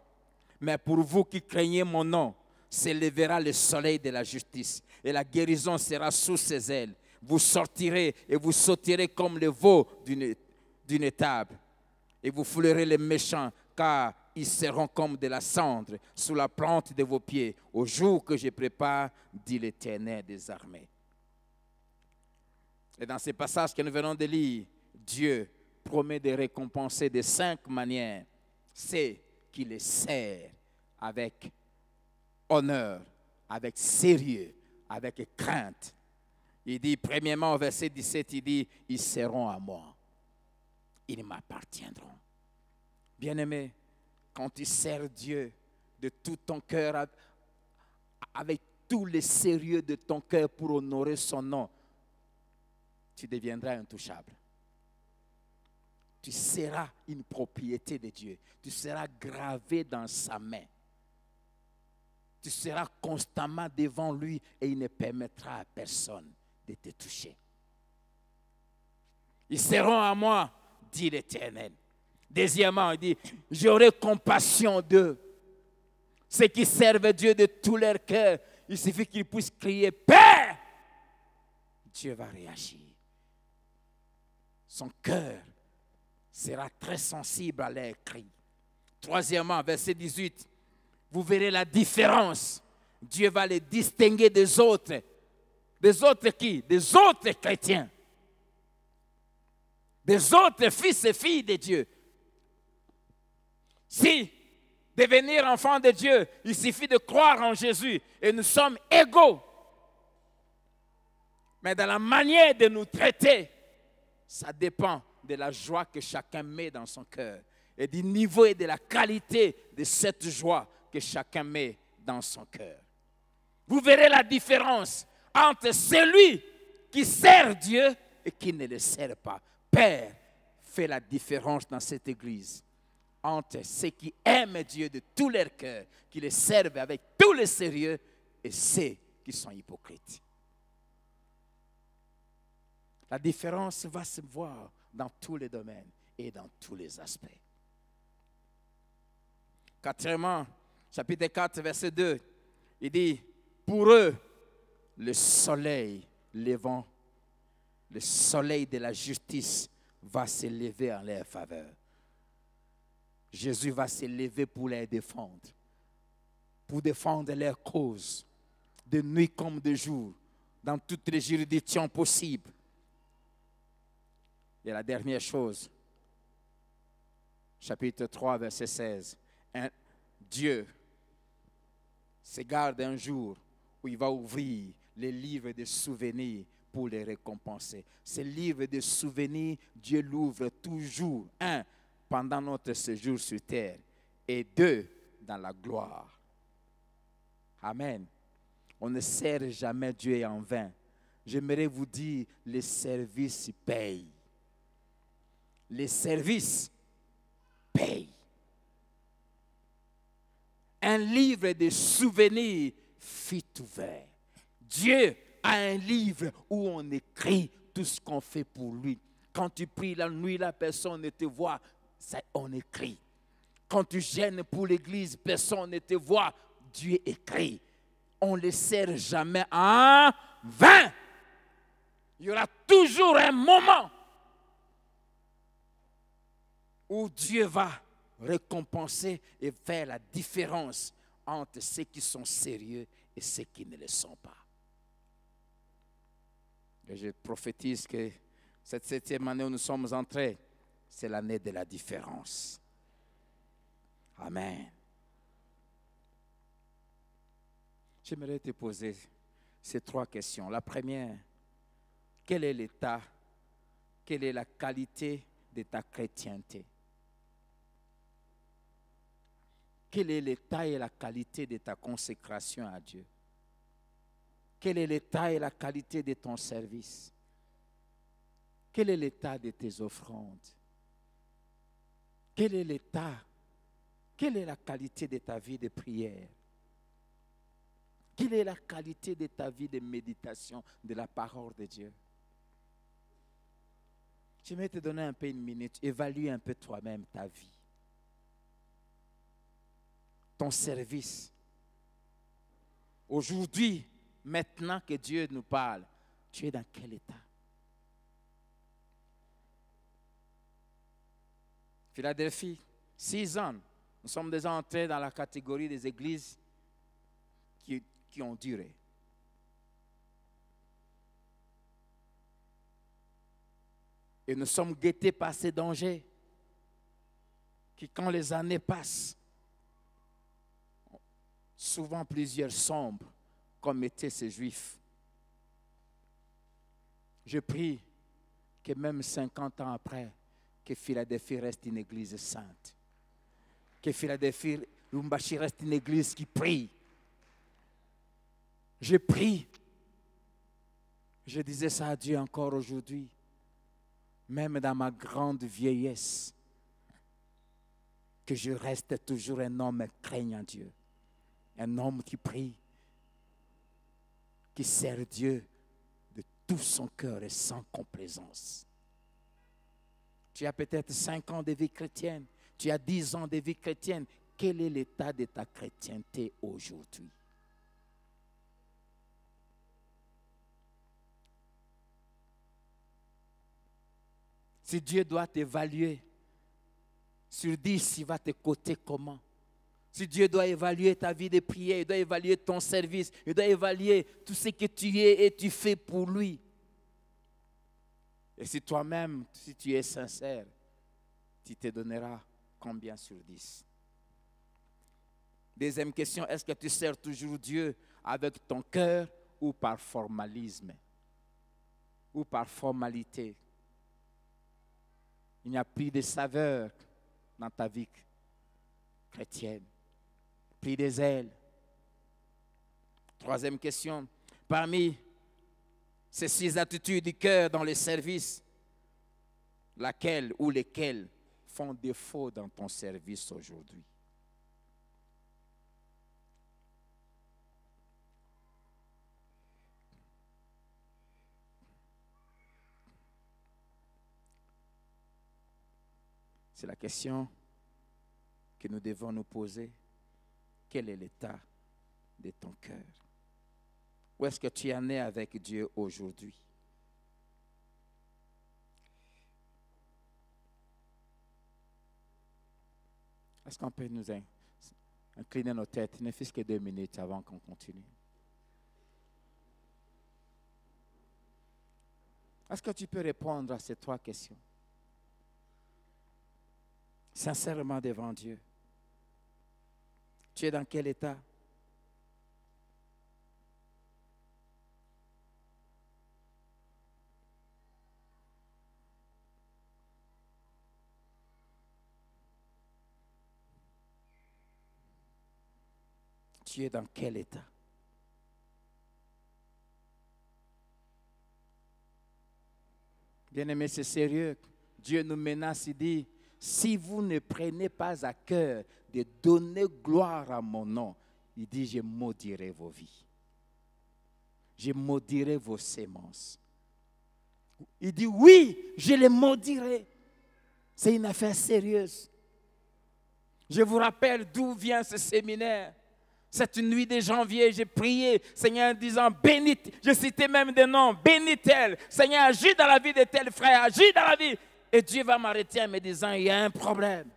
Mais pour vous qui craignez mon nom, s'élèvera le soleil de la justice et la guérison sera sous ses ailes. Vous sortirez et vous sauterez comme le veau d'une étable. Et vous foulerez les méchants, car ils seront comme de la cendre sous la plante de vos pieds, au jour que je prépare, dit l'Éternel des armées. Et dans ces passages que nous venons de lire, Dieu promet de récompenser de 5 manières ceux qui les servent avec honneur, avec sérieux, avec crainte. Il dit, premièrement, au verset 17, il dit, ils seront à moi. Ils m'appartiendront. Bien-aimé, quand tu sers Dieu de tout ton cœur, avec tout le sérieux de ton cœur pour honorer son nom, tu deviendras intouchable. Tu seras une propriété de Dieu. Tu seras gravé dans sa main. Tu seras constamment devant lui et il ne permettra à personne de te toucher. Ils seront à moi, dit l'Éternel. Deuxièmement, il dit, j'aurai compassion d'eux. Ceux qui servent Dieu de tout leur cœur, il suffit qu'ils puissent crier, Père! Dieu va réagir. Son cœur sera très sensible à leurs cris. Troisièmement, verset 18, vous verrez la différence. Dieu va les distinguer des autres. Des autres qui? Des autres chrétiens. Des autres fils et filles de Dieu. Si devenir enfant de Dieu, il suffit de croire en Jésus et nous sommes égaux. Mais dans la manière de nous traiter, ça dépend de la joie que chacun met dans son cœur et du niveau et de la qualité de cette joie que chacun met dans son cœur. Vous verrez la différence entre celui qui sert Dieu et qui ne le sert pas. Père, fais la différence dans cette église entre ceux qui aiment Dieu de tout leur cœur, qui le servent avec tout le sérieux, et ceux qui sont hypocrites. La différence va se voir dans tous les domaines et dans tous les aspects. Quatrièmement, chapitre 4, verset 2, il dit, pour eux, le soleil levant, le soleil de la justice va se lever en leur faveur. Jésus va se lever pour les défendre, pour défendre leur cause, de nuit comme de jour, dans toutes les juridictions possibles. Et la dernière chose, chapitre 3, verset 16, Dieu se garde un jour où il va ouvrir les livres de souvenirs pour les récompenser. Ces livres de souvenirs, Dieu l'ouvre toujours. Un, pendant notre séjour sur terre. Et deux, dans la gloire. Amen. On ne sert jamais Dieu en vain. J'aimerais vous dire, les services payent. Les services payent. Un livre de souvenirs fut ouvert. Dieu a un livre où on écrit tout ce qu'on fait pour lui. Quand tu pries la nuit, la personne ne te voit, ça, on écrit. Quand tu gênes pour l'église, personne ne te voit, Dieu écrit. On ne le sert jamais en vain. Il y aura toujours un moment où Dieu va récompenser et faire la différence entre ceux qui sont sérieux et ceux qui ne le sont pas. Et je prophétise que cette 7e année où nous sommes entrés, c'est l'année de la différence. Amen. J'aimerais te poser ces 3 questions. La première, quel est l'état, quelle est la qualité de ta chrétienté? Quel est l'état et la qualité de ta consécration à Dieu? Quel est l'état et la qualité de ton service? Quel est l'état de tes offrandes? Quel est l'état? Quelle est la qualité de ta vie de prière? Quelle est la qualité de ta vie de méditation de la parole de Dieu? Je vais te donner un peu une minute. Évalue un peu toi-même ta vie. Ton service. Aujourd'hui, maintenant que Dieu nous parle, tu es dans quel état? Philadelphie, 6 ans. Nous sommes déjà entrés dans la catégorie des églises qui ont duré. Et nous sommes guettés par ces dangers qui, quand les années passent, souvent plusieurs sombres, comme étaient ces Juifs. Je prie que même 50 ans après, que Philadelphie reste une église sainte. Que Philadelphie, Lumbashi reste une église qui prie. Je prie Je disais ça à Dieu encore aujourd'hui, même dans ma grande vieillesse, que je reste toujours un homme craignant Dieu, un homme qui prie, qui sert Dieu de tout son cœur et sans complaisance. Tu as peut-être 5 ans de vie chrétienne, tu as 10 ans de vie chrétienne. Quel est l'état de ta chrétienté aujourd'hui? Si Dieu doit t'évaluer, sur 10, il va te coter comment? Si Dieu doit évaluer ta vie de prière, il doit évaluer ton service, il doit évaluer tout ce que tu es et tu fais pour lui. Et si toi-même, si tu es sincère, tu te donneras combien sur 10? Deuxième question, est-ce que tu sers toujours Dieu avec ton cœur ou par formalisme? Ou par formalité? Il n'y a plus de saveur dans ta vie chrétienne. Plus des ailes. Troisième question, parmi ces 6 attitudes du cœur dans le service, laquelle ou lesquelles font défaut dans ton service aujourd'hui? C'est la question que nous devons nous poser. Quel est l'état de ton cœur? Où est-ce que tu en es avec Dieu aujourd'hui? Est-ce qu'on peut nous incliner nos têtes, ne fût-ce que 2 minutes avant qu'on continue? Est-ce que tu peux répondre à ces 3 questions? Sincèrement devant Dieu. Tu es dans quel état? Tu es dans quel état? Bien-aimé, c'est sérieux. Dieu nous menace, il dit, si vous ne prenez pas à cœur de donner gloire à mon nom, il dit, je maudirai vos vies. Je maudirai vos semences. Il dit, oui, je les maudirai. C'est une affaire sérieuse. Je vous rappelle d'où vient ce séminaire. Cette nuit de janvier, j'ai prié, Seigneur, en disant, bénis, je citais même des noms, bénis-tel. Seigneur, agis dans la vie de tel frère, agis dans la vie. Et Dieu va m'arrêter en me disant, il y a un problème.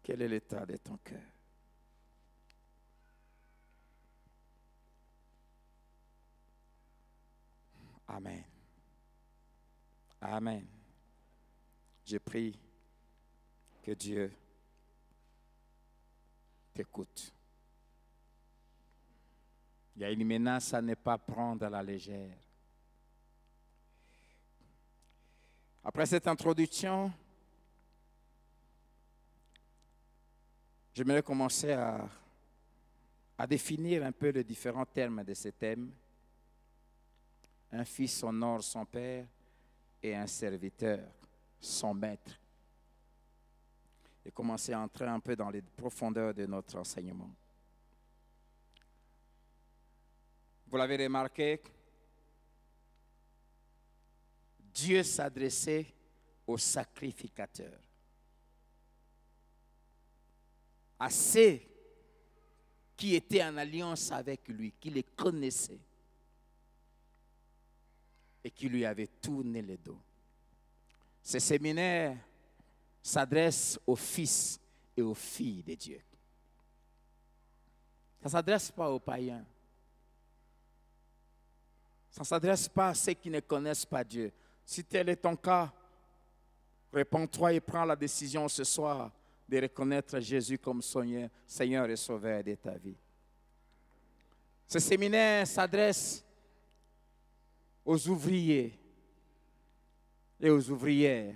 Quel est l'état de ton cœur? Amen. Amen. Je prie que Dieu t'écoute. Il y a une menace à ne pas prendre à la légère. Après cette introduction, j'aimerais commencer à définir un peu les différents termes de ces thèmes. Un fils honore son père et un serviteur son maître. Et commencer à entrer un peu dans les profondeurs de notre enseignement. Vous l'avez remarqué, Dieu s'adressait aux sacrificateurs, à ceux qui étaient en alliance avec lui, qui les connaissaient et qui lui avaient tourné le dos. Ce séminaire s'adresse aux fils et aux filles de Dieu. Ça ne s'adresse pas aux païens. Ça ne s'adresse pas à ceux qui ne connaissent pas Dieu. Si tel est ton cas, réponds-toi et prends la décision ce soir de reconnaître Jésus comme Seigneur et Sauveur de ta vie. Ce séminaire s'adresse aux ouvriers et aux ouvrières,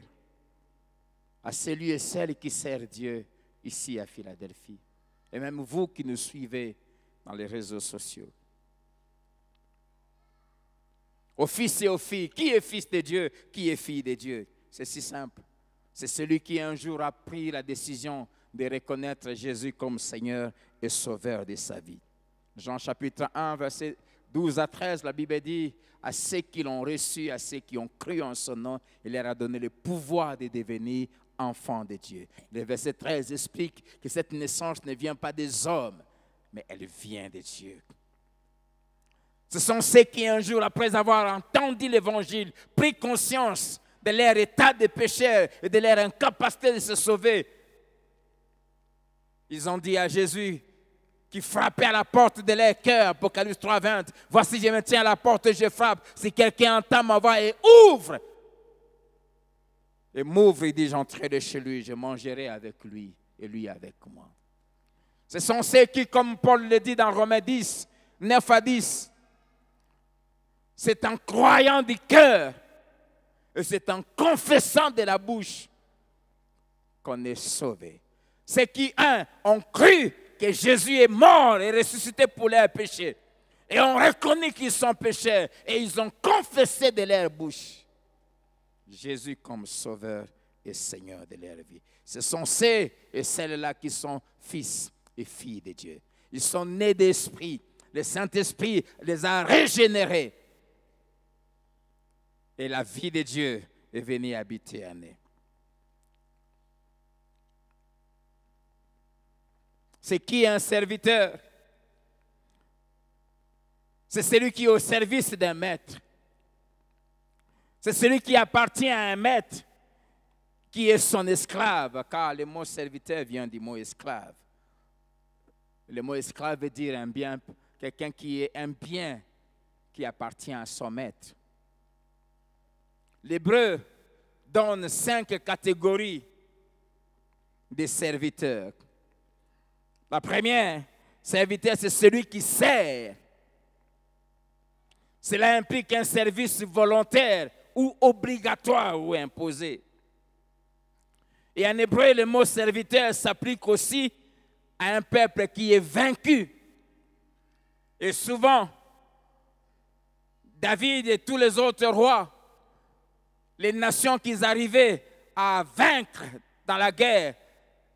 à celui et celles qui servent Dieu ici à Philadelphie. Et même vous qui nous suivez dans les réseaux sociaux. Aux fils et aux filles, qui est fils de Dieu, qui est fille de Dieu? C'est si simple. C'est celui qui un jour a pris la décision de reconnaître Jésus comme Seigneur et Sauveur de sa vie. Jean chapitre 1, verset 12 à 13, la Bible dit, à ceux qui l'ont reçu, à ceux qui ont cru en son nom, il leur a donné le pouvoir de devenir enfants de Dieu. Le verset 13 explique que cette naissance ne vient pas des hommes, mais elle vient de Dieu. Ce sont ceux qui un jour, après avoir entendu l'évangile, pris conscience de leur état de pécheur et de leur incapacité de se sauver, ils ont dit à Jésus, qui frappait à la porte de leur cœur, Apocalypse 3, 20, « Voici, je me tiens à la porte et je frappe. Si quelqu'un entend ma voix et ouvre, et m'ouvre, il dit, j'entrerai chez lui, je mangerai avec lui et lui avec moi. » Ce sont ceux qui, comme Paul le dit dans Romains 10, 9 à 10, c'est en croyant du cœur et c'est en confessant de la bouche qu'on est sauvé. Ceux qui, ont cru que Jésus est mort et ressuscité pour leurs péchés et ont reconnu qu'ils sont pécheurs et ils ont confessé de leur bouche Jésus comme Sauveur et Seigneur de leur vie. Ce sont ceux et celles-là qui sont fils et filles de Dieu. Ils sont nés d'esprit. Le Saint-Esprit les a régénérés. Et la vie de Dieu est venue habiter en eux. C'est qui un serviteur? C'est celui qui est au service d'un maître. C'est celui qui appartient à un maître, qui est son esclave, car le mot serviteur vient du mot esclave. Le mot esclave veut dire un bien, quelqu'un qui est un bien qui appartient à son maître. L'Hébreu donne 5 catégories de serviteurs. La première, serviteur, c'est celui qui sert. Cela implique un service volontaire ou obligatoire ou imposé. Et en hébreu, le mot serviteur s'applique aussi à un peuple qui est vaincu. Et souvent, David et tous les autres rois, les nations qu'ils arrivaient à vaincre dans la guerre,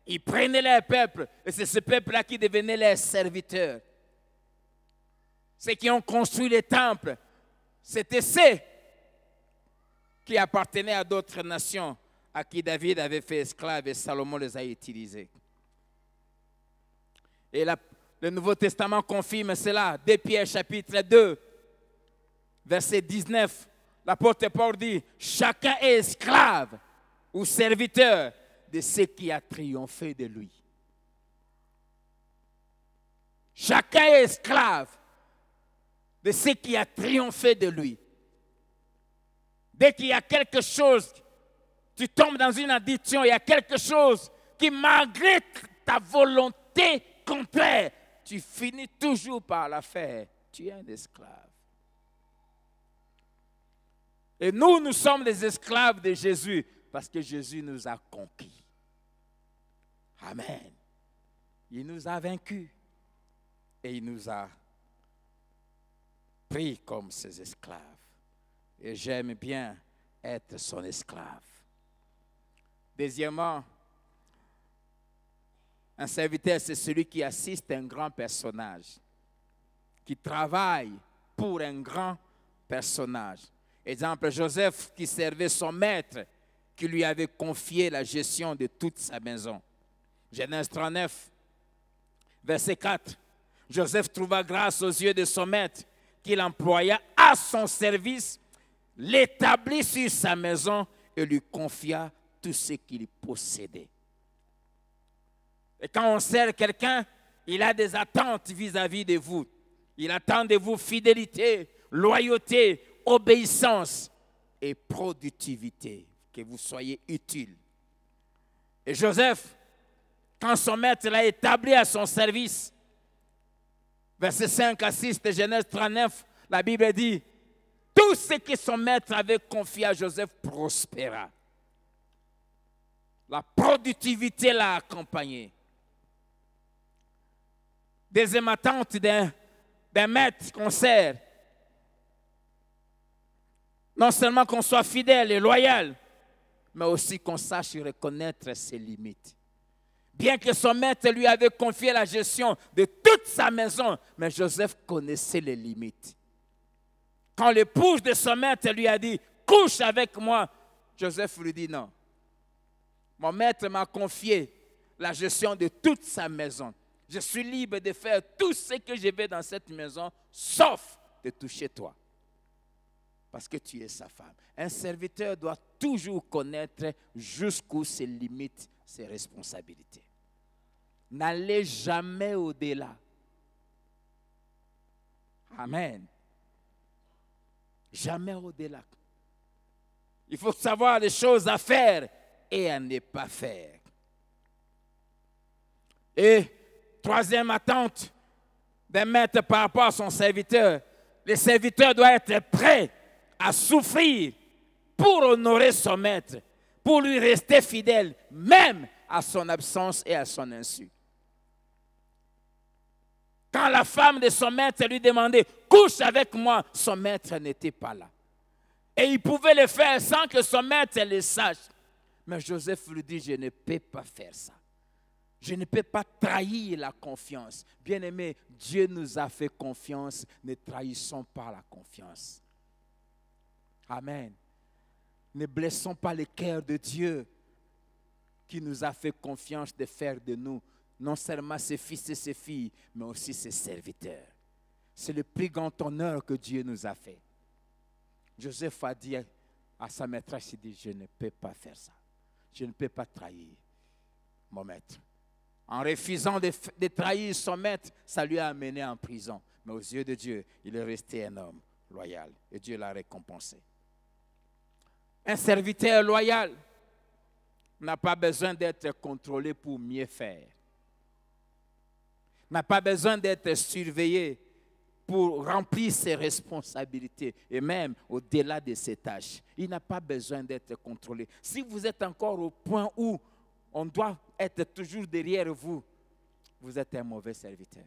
ils prenaient leur peuple et c'est ce peuple-là qui devenait leurs serviteurs. Ceux qui ont construit les temples, c'était ceux qui appartenaient à d'autres nations à qui David avait fait esclaves et Salomon les a utilisés. Et le Nouveau Testament confirme cela. 2 Pierre chapitre 2, verset 19. L'apôtre Paul dit, chacun est esclave ou serviteur de ce qui a triomphé de lui. Chacun est esclave de ce qui a triomphé de lui. Dès qu'il y a quelque chose, tu tombes dans une addiction, il y a quelque chose qui, malgré ta volonté contraire, tu finis toujours par la faire. Tu es un esclave. Et nous sommes des esclaves de Jésus parce que Jésus nous a conquis. Amen. Il nous a vaincus et il nous a pris comme ses esclaves. Et j'aime bien être son esclave. Deuxièmement, un serviteur, c'est celui qui assiste un grand personnage, qui travaille pour un grand personnage. Exemple, Joseph qui servait son maître, qui lui avait confié la gestion de toute sa maison. Genèse 39, verset 4. Joseph trouva grâce aux yeux de son maître, qu'il employa à son service, l'établit sur sa maison et lui confia tout ce qu'il possédait. Et quand on sert quelqu'un, il a des attentes vis-à-vis de vous. Il attend de vous fidélité, loyauté, obéissance et productivité, que vous soyez utile. Et Joseph, quand son maître l'a établi à son service, verset 5 à 6 de Genèse 39, la Bible dit, tout ce que son maître avait confié à Joseph prospéra. La productivité l'a accompagné. Deuxième attente d'un maître qu'on sert. Non seulement qu'on soit fidèle et loyal, mais aussi qu'on sache reconnaître ses limites. Bien que son maître lui avait confié la gestion de toute sa maison, mais Joseph connaissait les limites. Quand l'épouse de son maître lui a dit « couche avec moi », Joseph lui dit « non. Mon maître m'a confié la gestion de toute sa maison. Je suis libre de faire tout ce que je veux dans cette maison, sauf de toucher toi. Parce que tu es sa femme. » Un serviteur doit toujours connaître jusqu'où ses limites, ses responsabilités. N'allez jamais au-delà. Amen. Jamais au-delà. Il faut savoir les choses à faire et à ne pas faire. Et troisième attente d'un maître par rapport à son serviteur, le serviteur doit être prêt à souffrir pour honorer son maître, pour lui rester fidèle, même à son absence et à son insu. Quand la femme de son maître lui demandait « couche avec moi », son maître n'était pas là. Et il pouvait le faire sans que son maître le sache. Mais Joseph lui dit « je ne peux pas faire ça. Je ne peux pas trahir la confiance. » Bien-aimé, Dieu nous a fait confiance, ne trahissons pas la confiance. Amen. Ne blessons pas le cœur de Dieu qui nous a fait confiance de faire de nous non seulement ses fils et ses filles, mais aussi ses serviteurs. C'est le plus grand honneur que Dieu nous a fait. Joseph a dit à sa maîtresse, il dit, je ne peux pas faire ça. Je ne peux pas trahir mon maître. En refusant de trahir son maître, ça lui a amené en prison. Mais aux yeux de Dieu, il est resté un homme loyal. Et Dieu l'a récompensé. Un serviteur loyal n'a pas besoin d'être contrôlé pour mieux faire. N'a pas besoin d'être surveillé pour remplir ses responsabilités et même au-delà de ses tâches. Il n'a pas besoin d'être contrôlé. Si vous êtes encore au point où on doit être toujours derrière vous, vous êtes un mauvais serviteur.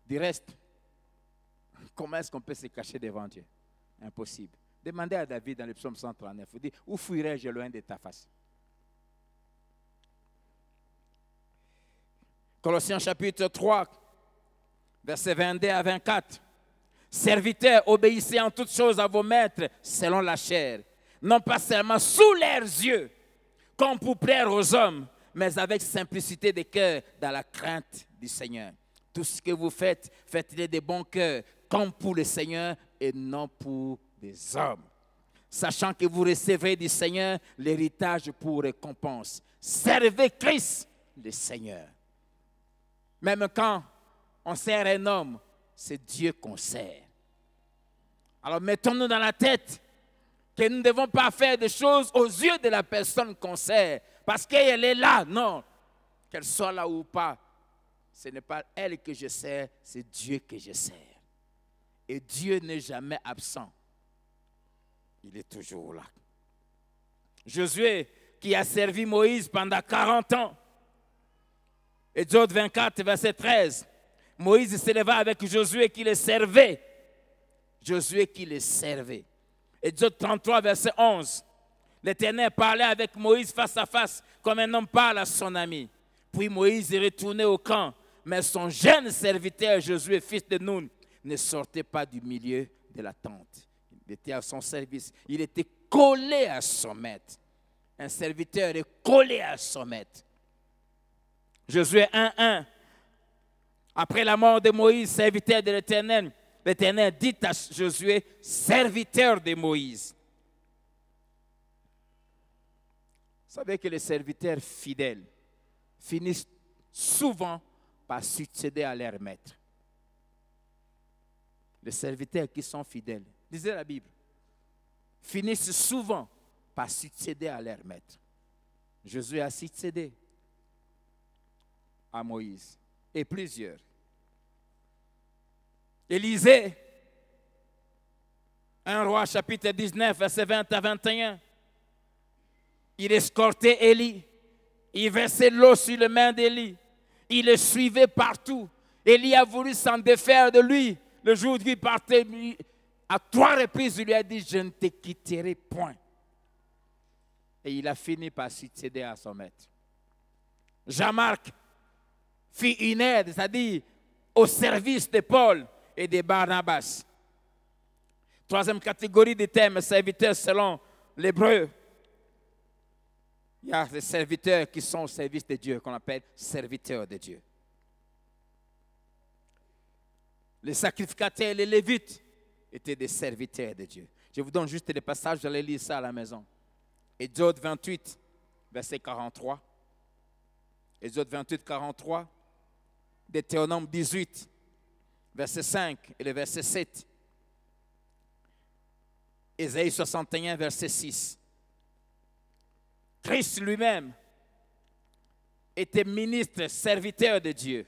Du reste, comment est-ce qu'on peut se cacher devant Dieu? Impossible. Demandez à David dans le psaume 139, il dit, où fuirais-je loin de ta face? Colossiens chapitre 3, versets 22 à 24. Serviteurs, obéissez en toutes choses à vos maîtres selon la chair, non pas seulement sous leurs yeux, comme pour plaire aux hommes, mais avec simplicité de cœur, dans la crainte du Seigneur. Tout ce que vous faites, faites-le de bon cœur, comme pour le Seigneur et non pour des hommes. Sachant que vous recevrez du Seigneur l'héritage pour récompense. Servez Christ, le Seigneur. Même quand on sert un homme, c'est Dieu qu'on sert. Alors mettons-nous dans la tête que nous ne devons pas faire des choses aux yeux de la personne qu'on sert, parce qu'elle est là. Non, qu'elle soit là ou pas, ce n'est pas elle que je sers, c'est Dieu que je sers. Et Dieu n'est jamais absent. Il est toujours là. Josué, qui a servi Moïse pendant 40 ans, Exode 24, verset 13. Moïse s'éleva avec Josué qui le servait. Josué qui le servait. Exode 33, verset 11. L'Éternel parlait avec Moïse face à face, comme un homme parle à son ami. Puis Moïse est retourné au camp, mais son jeune serviteur Josué, fils de Nun, ne sortait pas du milieu de la tente. Il était à son service. Il était collé à son maître. Un serviteur est collé à son maître. Josué 1:1. Après la mort de Moïse, serviteur de l'Éternel, l'Éternel dit à Josué, serviteur de Moïse. Vous savez que les serviteurs fidèles finissent souvent par succéder à leur maître. Les serviteurs qui sont fidèles, lisez la Bible, finissent souvent par succéder à leur maître. Josué a succédé à Moïse et plusieurs. Élisée, 1 Roi chapitre 19, verset 20 à 21. Il escortait Élie Il versait l'eau sur les mains d'Élie. Il le suivait partout. Élie a voulu s'en défaire de lui. Le jour où il partait, à 3 reprises, il lui a dit, je ne te quitterai point. Et il a fini par succéder à son maître. Jean-Marc fit une aide, c'est-à-dire au service de Paul et de Barnabas. Troisième catégorie de thèmes, serviteurs selon l'hébreu. Il y a des serviteurs qui sont au service de Dieu, qu'on appelle serviteurs de Dieu. Les sacrificateurs et les lévites étaient des serviteurs de Dieu. Je vous donne juste des passages, j'allais lire ça à la maison. Exode 28, verset 43. Exode 28, 43. Deutéronome 18, verset 5 et le verset 7. Ésaïe 61, verset 6. Christ lui-même était ministre, serviteur de Dieu.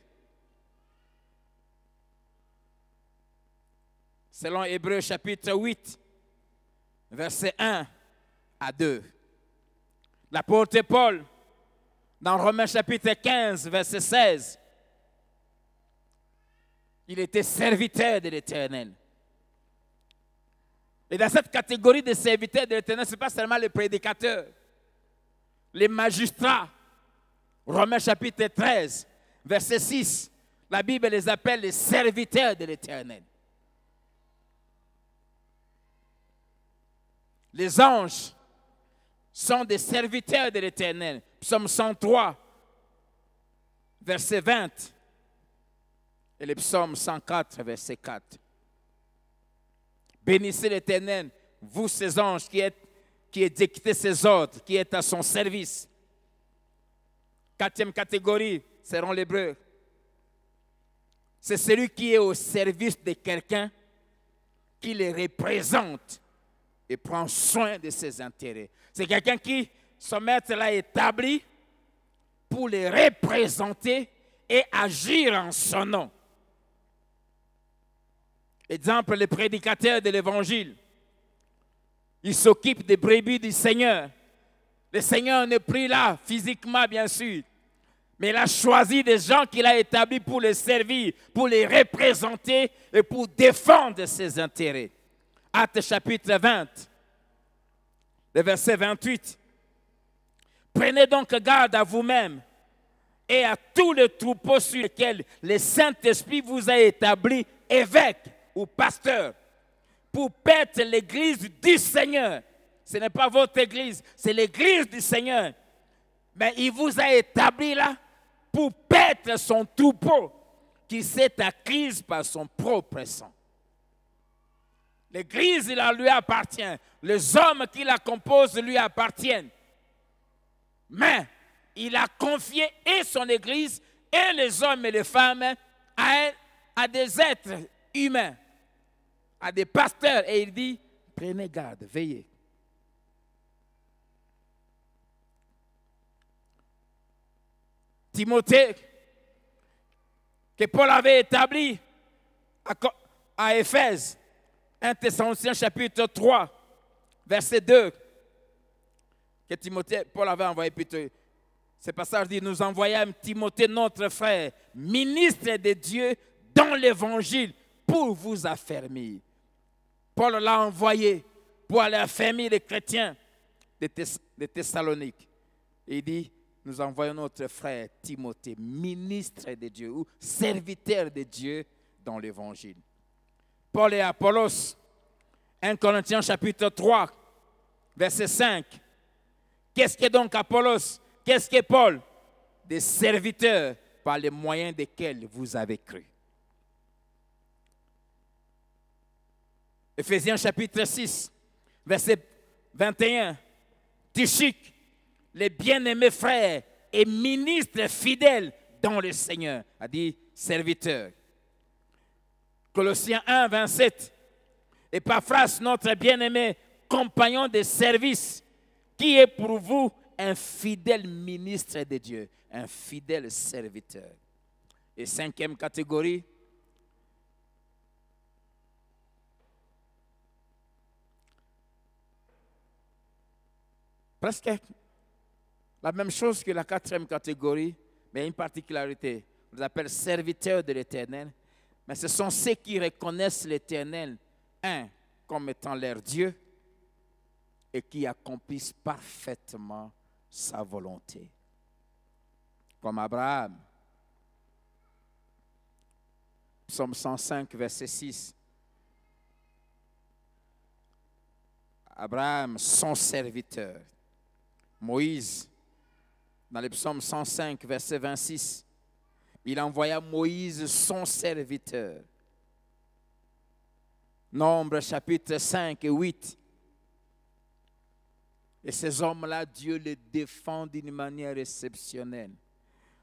Selon Hébreux chapitre 8, verset 1 à 2. L'apôtre Paul, dans Romains chapitre 15, verset 16, il était serviteur de l'Éternel. Et dans cette catégorie de serviteurs de l'Éternel, ce n'est pas seulement les prédicateurs, les magistrats. Romains chapitre 13, verset 6, la Bible les appelle les serviteurs de l'Éternel. Les anges sont des serviteurs de l'Éternel. Psaume 103, verset 20. Et le psaume 104, verset 4. Bénissez l'Éternel, vous ces anges qui exécutez ses ordres, qui êtes à son service. 4e catégorie seront les hébreux. C'est celui qui est au service de quelqu'un, qui les représente et prend soin de ses intérêts. C'est quelqu'un qui, son maître l'a établi pour les représenter et agir en son nom. Exemple, les prédicateurs de l'Évangile. Ils s'occupent des brebis du Seigneur. Le Seigneur n'est plus là, physiquement bien sûr, mais il a choisi des gens qu'il a établis pour les servir, pour les représenter et pour défendre ses intérêts. Actes chapitre 20, le verset 28. Prenez donc garde à vous-même et à tous les troupeaux sur lesquels le Saint-Esprit vous a établi évêque ou pasteur, pour paître l'église du Seigneur. Ce n'est pas votre église, c'est l'église du Seigneur. Mais il vous a établi là pour paître son troupeau qui s'est acquise par son propre sang. L'église, il lui appartient. Les hommes qui la composent lui appartiennent. Mais il a confié et son église et les hommes et les femmes à des êtres humains, à des pasteurs. Et il dit, prenez garde, veillez. Timothée, que Paul avait établi à Éphèse, 1 Thessaloniciens chapitre 3, verset 2, que Timothée, Paul avait envoyé plutôt. Ce passage dit, nous envoyâmes Timothée, notre frère, ministre de Dieu dans l'évangile, pour vous affermir. Paul l'a envoyé pour aller affermir les chrétiens de Thessalonique. Et il dit, nous envoyons notre frère Timothée, ministre de Dieu ou serviteur de Dieu dans l'évangile. Paul et Apollos, 1 Corinthiens chapitre 3, verset 5. Qu'est-ce que donc Apollos? Qu'est-ce que Paul? Des serviteurs par les moyens desquels vous avez cru. Éphésiens chapitre 6, verset 21. Tychique, les bien-aimés frères et ministres fidèles dans le Seigneur, a dit serviteur. Colossiens 1, 27. Épaphras, notre bien-aimé compagnon de service, qui est pour vous un fidèle ministre de Dieu, un fidèle serviteur. Et 5e catégorie, presque La même chose que la quatrième catégorie, mais une particularité. On les appelle serviteurs de l'Éternel. Mais ce sont ceux qui reconnaissent l'Éternel, comme étant leur Dieu, et qui accomplissent parfaitement sa volonté. Comme Abraham. Psaume 105, verset 6. Abraham, son serviteur. Moïse, dans le psaume 105, verset 26, il envoya Moïse, son serviteur. Nombre, chapitre 5 et 8. Et ces hommes-là, Dieu les défend d'une manière exceptionnelle.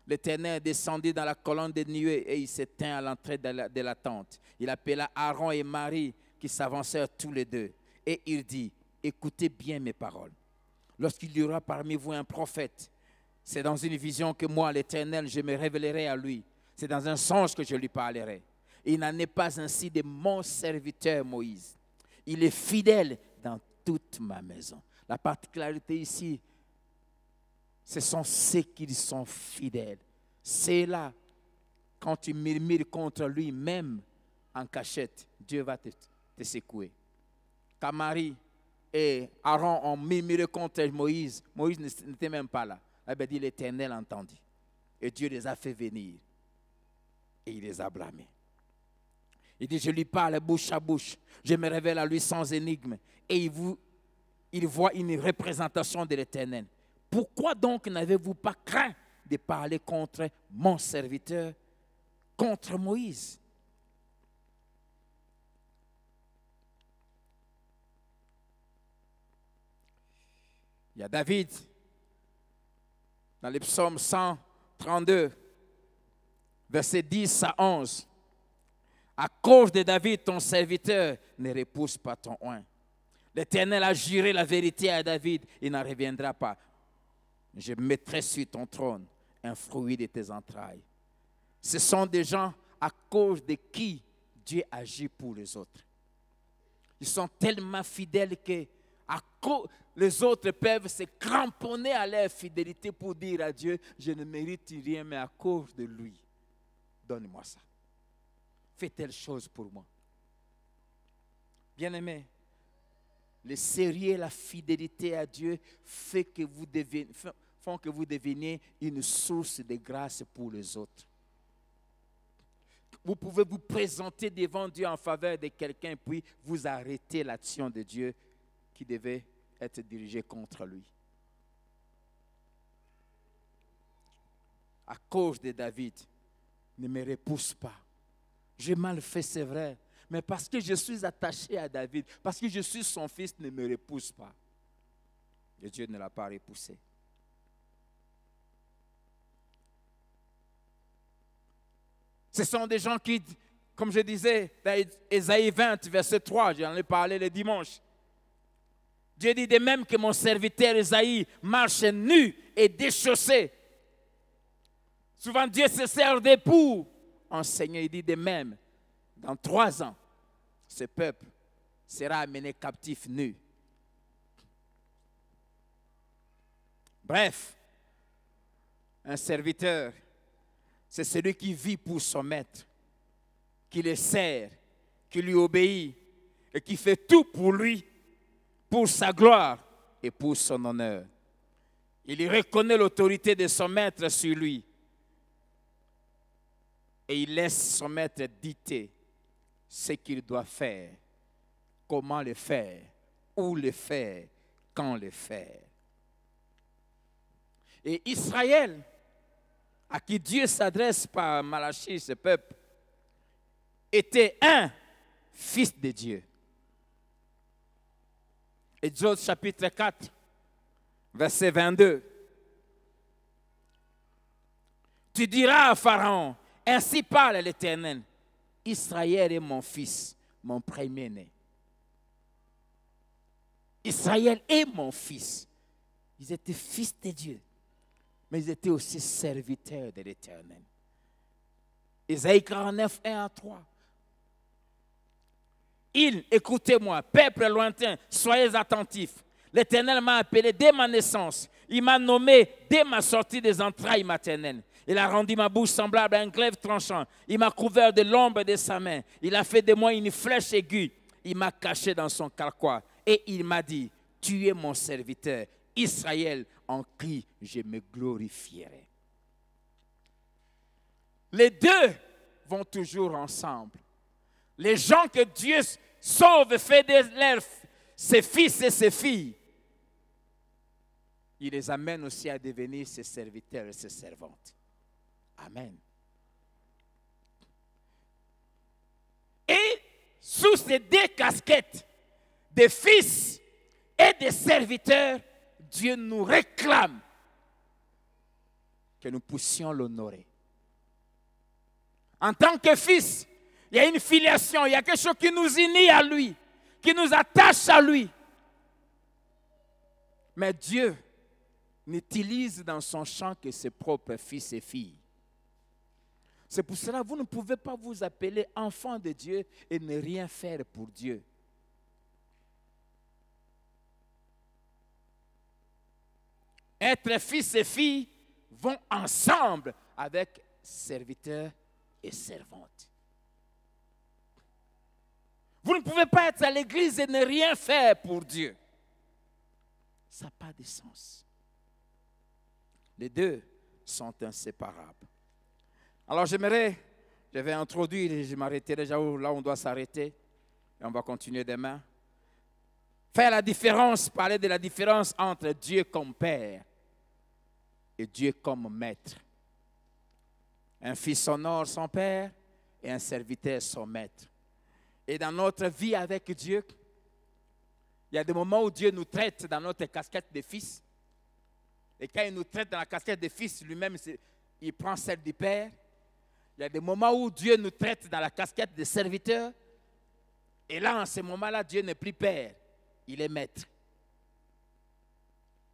L'Éternel descendit dans la colonne de nuée et il s'éteint à l'entrée de la tente. Il appela Aaron et Marie qui s'avancèrent tous les deux. Et il dit, écoutez bien mes paroles. Lorsqu'il y aura parmi vous un prophète, c'est dans une vision que moi, l'Éternel, je me révélerai à lui. C'est dans un songe que je lui parlerai. Il n'en est pas ainsi de mon serviteur Moïse. Il est fidèle dans toute ma maison. La particularité ici, ce sont ceux qui sont fidèles. C'est là, quand tu murmures contre lui, même en cachette, Dieu va te secouer. Quand Marie et Aaron ont murmuré contre Moïse, Moïse n'était même pas là. Il dit, l'Éternel entendit. Et Dieu les a fait venir. Et il les a blâmés. Il dit, je lui parle bouche à bouche. Je me révèle à lui sans énigme. Et il voit une représentation de l'Éternel. Pourquoi donc n'avez-vous pas craint de parler contre mon serviteur, contre Moïse? Il y a David, dans le psaume 132, versets 10 à 11. À cause de David, ton serviteur, ne repousse pas ton oint. L'Éternel a juré la vérité à David, il n'en reviendra pas. Je mettrai sur ton trône un fruit de tes entrailles. Ce sont des gens à cause de qui Dieu agit pour les autres. Ils sont tellement fidèles que les autres peuvent se cramponner à leur fidélité pour dire à Dieu, je ne mérite rien, mais à cause de lui, donne-moi ça. Fais telle chose pour moi. Bien-aimés, le sérieux et la fidélité à Dieu font que vous deveniez une source de grâce pour les autres. Vous pouvez vous présenter devant Dieu en faveur de quelqu'un, puis vous arrêtez l'action de Dieu qui devait être dirigée contre lui. À cause de David, ne me repousse pas. J'ai mal fait, c'est vrai. Mais parce que je suis attaché à David, parce que je suis son fils, ne me repousse pas. Et Dieu ne l'a pas repoussé. Ce sont des gens qui, comme je disais, dans Ésaïe 20, verset 3, j'en ai parlé le dimanche. Dieu dit de même que mon serviteur Ésaïe marche nu et déchaussé. Souvent Dieu se sert d'époux. Enseigner, il dit de même, dans 3 ans, ce peuple sera amené captif nu. Bref, un serviteur, c'est celui qui vit pour son maître, qui le sert, qui lui obéit et qui fait tout pour lui, pour sa gloire et pour son honneur. Il reconnaît l'autorité de son maître sur lui et il laisse son maître dicter ce qu'il doit faire, comment le faire, où le faire, quand le faire. Et Israël, à qui Dieu s'adresse par Malachie, ce peuple, était un fils de Dieu. Exode chapitre 4, verset 22. Tu diras à Pharaon, ainsi parle l'Éternel, Israël est mon fils, mon premier-né. Israël est mon fils. Ils étaient fils de Dieu, mais ils étaient aussi serviteurs de l'Éternel. Ésaïe 49, 1 à 3. Écoutez-moi, peuple lointain, soyez attentifs. L'Éternel m'a appelé dès ma naissance. Il m'a nommé dès ma sortie des entrailles maternelles. Il a rendu ma bouche semblable à un glaive tranchant. Il m'a couvert de l'ombre de sa main. Il a fait de moi une flèche aiguë. Il m'a caché dans son carquois. Et il m'a dit, tu es mon serviteur, Israël, en qui je me glorifierai. Les deux vont toujours ensemble. Les gens que Dieu sauve, fait de ses fils et ses filles, il les amène aussi à devenir ses serviteurs et ses servantes. Amen. Et sous ces deux casquettes de fils et de serviteurs, Dieu nous réclame que nous puissions l'honorer. En tant que fils, il y a une filiation, il y a quelque chose qui nous unit à lui, qui nous attache à lui. Mais Dieu n'utilise dans son champ que ses propres fils et filles. C'est pour cela que vous ne pouvez pas vous appeler enfant de Dieu et ne rien faire pour Dieu. Être fils et filles vont ensemble avec serviteurs et servantes. Vous ne pouvez pas être à l'église et ne rien faire pour Dieu. Ça n'a pas de sens. Les deux sont inséparables. Alors je vais introduire et je m'arrêterai déjà là où on doit s'arrêter. Et on va continuer demain. Faire la différence, parler de la différence entre Dieu comme Père et Dieu comme Maître. Un fils honore son père et un serviteur son maître. Et dans notre vie avec Dieu, il y a des moments où Dieu nous traite dans notre casquette de fils. Et quand il nous traite dans la casquette de fils, lui-même, il prend celle du père. Il y a des moments où Dieu nous traite dans la casquette de serviteur. Et là, en ce moment-là, Dieu n'est plus père, il est maître.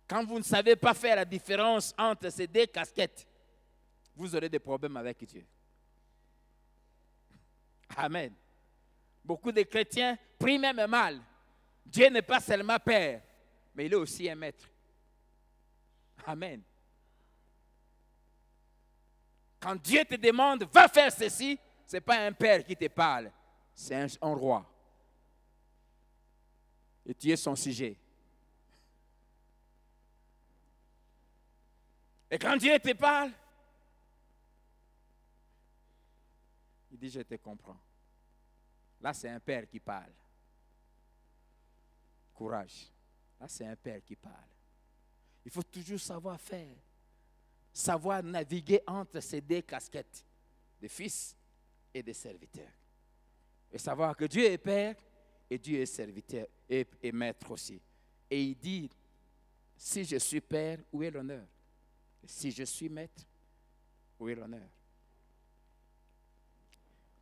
Quand vous ne savez pas faire la différence entre ces deux casquettes, vous aurez des problèmes avec Dieu. Amen. Beaucoup de chrétiens prient même mal. Dieu n'est pas seulement Père, mais il est aussi un maître. Amen. Quand Dieu te demande, va faire ceci, ce n'est pas un père qui te parle, c'est un roi. Et tu es son sujet. Et quand Dieu te parle, il dit, je te comprends. Là, c'est un père qui parle. Courage. Là, c'est un père qui parle. Il faut toujours savoir faire. Savoir naviguer entre ces deux casquettes de fils et de serviteurs. Et savoir que Dieu est père et Dieu est serviteur et maître aussi. Et il dit, si je suis père, où est l'honneur? Si je suis maître, où est l'honneur?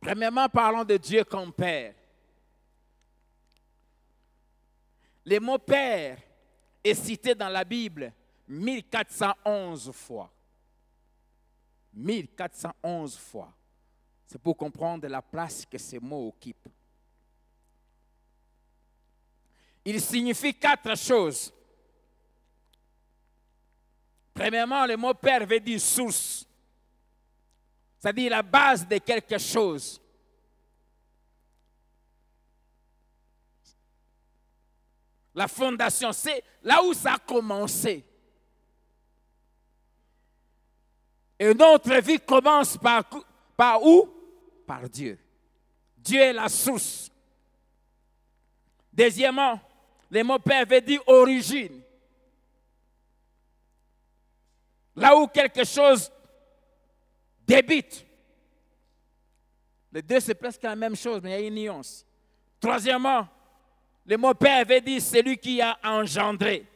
Premièrement, parlons de Dieu comme Père. Le mot Père est cité dans la Bible 1411 fois. 1411 fois. C'est pour comprendre la place que ces mots occupent. Il signifie 4 choses. Premièrement, le mot Père veut dire source. C'est-à-dire la base de quelque chose. La fondation, c'est là où ça a commencé. Et notre vie commence par où? Par Dieu. Dieu est la source. Deuxièmement, le mot Père veut dire origine. Là où quelque chose débute. Les deux, c'est presque la même chose, mais il y a une nuance. Troisièmement, le mot Père veut dire celui qui a engendré.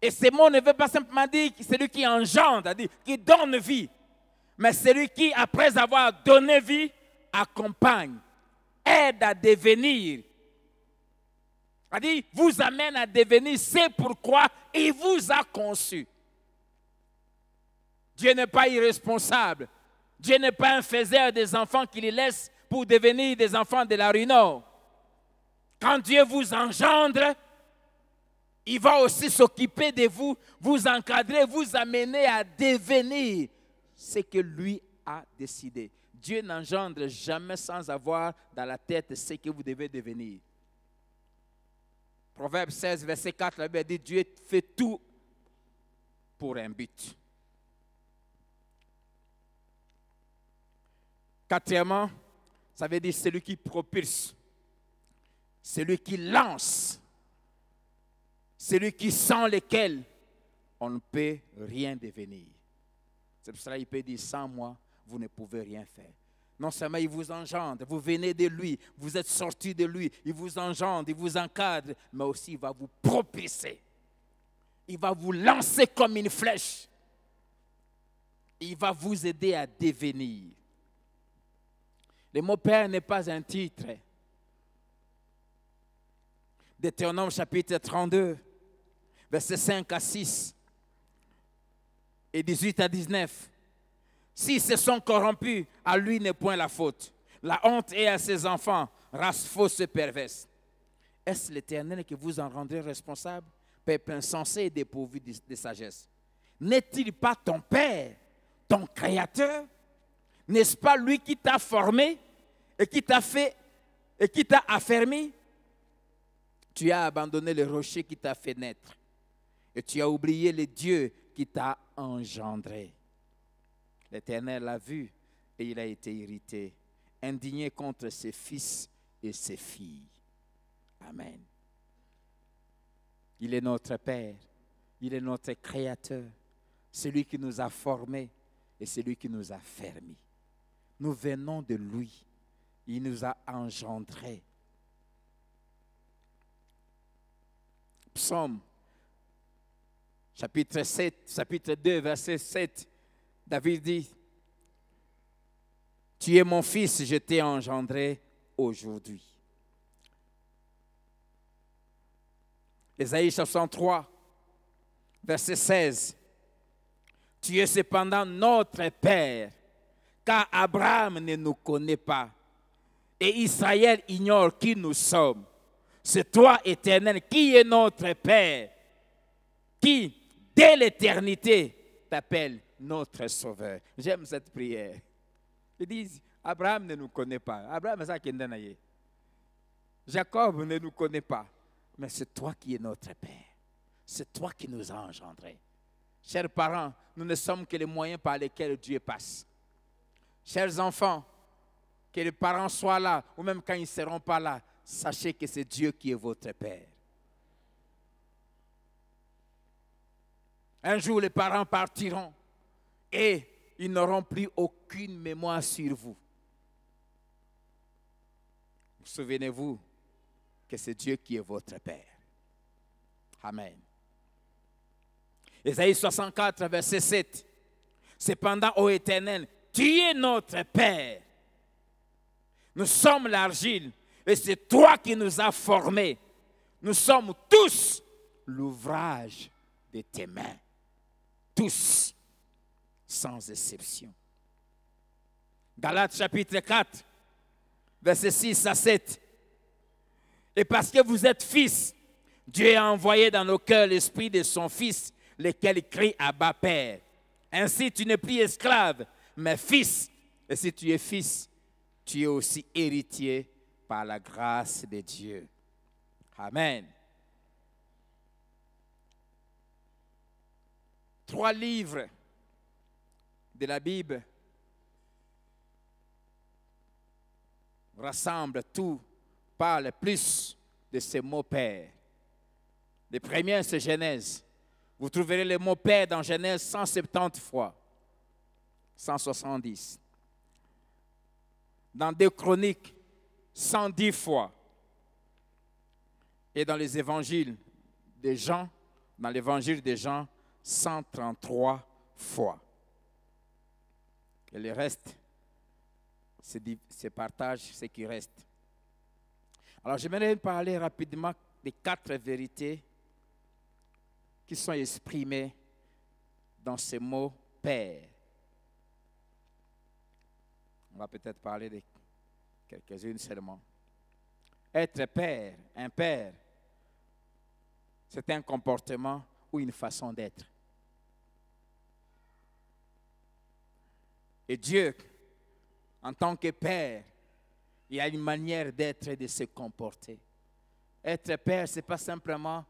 Et ce mot ne veut pas simplement dire celui qui engendre, c'est-à-dire qui donne vie, mais celui qui, après avoir donné vie, accompagne, aide à devenir. C'est-à-dire, vous amène à devenir, c'est pourquoi il vous a conçu. Dieu n'est pas irresponsable. Dieu n'est pas un faiseur des enfants qu'il laisse pour devenir des enfants de la rue. Non. Quand Dieu vous engendre, Il va aussi s'occuper de vous, vous encadrer, vous amener à devenir ce que lui a décidé. Dieu n'engendre jamais sans avoir dans la tête ce que vous devez devenir. Proverbe 16, verset 4, la Bible dit, Dieu fait tout pour un but. Quatrièmement, ça veut dire celui qui propulse, celui qui lance, celui qui sans lequel on ne peut rien devenir. C'est pour cela qu'il peut dire, sans moi, vous ne pouvez rien faire. Non seulement il vous engendre, vous venez de lui, vous êtes sortis de lui, il vous engendre, il vous encadre, mais aussi il va vous propulser. Il va vous lancer comme une flèche. Il va vous aider à devenir. Le mot Père n'est pas un titre. Deutéronome chapitre 32, versets 5 à 6 et 18 à 19. S'ils se sont corrompus, à lui n'est point la faute. La honte est à ses enfants, race fausse et perverse. Est-ce l'Éternel qui vous en rendrait responsable, peuple insensé et dépourvu de sagesse? N'est-il pas ton Père, ton Créateur? N'est-ce pas lui qui t'a formé et qui t'a fait et qui t'a affermi? Tu as abandonné le rocher qui t'a fait naître et tu as oublié le Dieu qui t'a engendré. L'Éternel l'a vu et il a été irrité, indigné contre ses fils et ses filles. Amen. Il est notre Père, il est notre Créateur, celui qui nous a formés et celui qui nous a fermés. Nous venons de lui, il nous a engendrés. Psaume, chapitre 2, verset 7, David dit, « Tu es mon fils, je t'ai engendré aujourd'hui. » Ésaïe 63, verset 16, « Tu es cependant notre Père, car Abraham ne nous connaît pas, et Israël ignore qui nous sommes. C'est toi, Éternel, qui est notre Père, qui, dès l'éternité, t'appelle notre Sauveur. » J'aime cette prière. Ils disent, Abraham ne nous connaît pas. Abraham, c'est ça qui est. Jacob ne nous connaît pas. Mais c'est toi qui es notre Père. C'est toi qui nous as engendrés. Chers parents, nous ne sommes que les moyens par lesquels Dieu passe. Chers enfants, que les parents soient là, ou même quand ils ne seront pas là, sachez que c'est Dieu qui est votre Père. Un jour, les parents partiront et ils n'auront plus aucune mémoire sur vous. Souvenez-vous que c'est Dieu qui est votre Père. Amen. Ésaïe 64, verset 7. Cependant, ô Éternel, tu es notre Père. Nous sommes l'argile et c'est toi qui nous as formés. Nous sommes tous l'ouvrage de tes mains. Tous, sans exception. Galates chapitre 4, versets 6 à 7. Et parce que vous êtes fils, Dieu a envoyé dans nos cœurs l'esprit de son Fils, lequel crie Abba Père. Ainsi, tu n'es plus esclave, mais fils. Et si tu es fils, tu es aussi héritier par la grâce de Dieu. Amen. 3 livres de la Bible rassemblent tout, parlent plus de ce mot Père. Le premier, c'est Genèse. Vous trouverez le mot Père dans Genèse 170 fois, 170. Dans 2 Chroniques, 110 fois. Et dans les évangiles de Jean, dans l'évangile de Jean, 133 fois. Et le reste, c'est partage ce qui reste. Alors, j'aimerais parler rapidement des 4 vérités qui sont exprimées dans ce mot Père. On va peut-être parler de quelques-unes seulement. Être père, un père, C'est un comportement ou une façon d'être. Et Dieu, en tant que Père, il a une manière d'être et de se comporter. Être Père, ce n'est pas simplement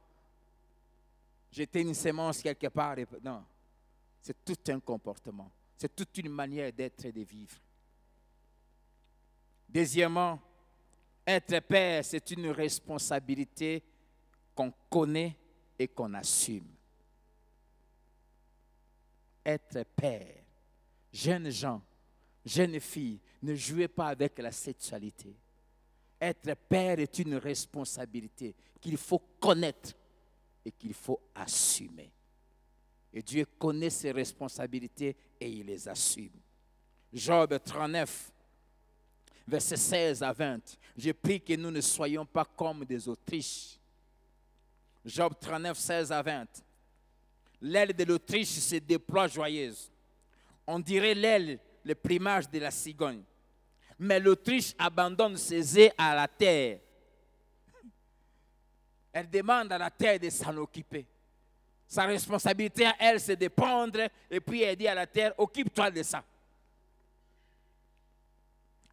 jeter une semence quelque part. Non, c'est tout un comportement. C'est toute une manière d'être et de vivre. Deuxièmement, être Père, c'est une responsabilité qu'on connaît et qu'on assume. Être Père. Jeunes gens, jeunes filles, ne jouez pas avec la sexualité. Être Père est une responsabilité qu'il faut connaître et qu'il faut assumer. Et Dieu connaît ses responsabilités et il les assume. Job 39, versets 16 à 20. Je prie que nous ne soyons pas comme des Autriches. Job 39, 16 à 20. L'aile de l'Autriche se déploie joyeuse. On dirait l'aile, le plumage de la cigogne. Mais l'Autriche abandonne ses œufs à la terre. Elle demande à la terre de s'en occuper. Sa responsabilité à elle, c'est de pondre et puis elle dit à la terre, occupe-toi de ça.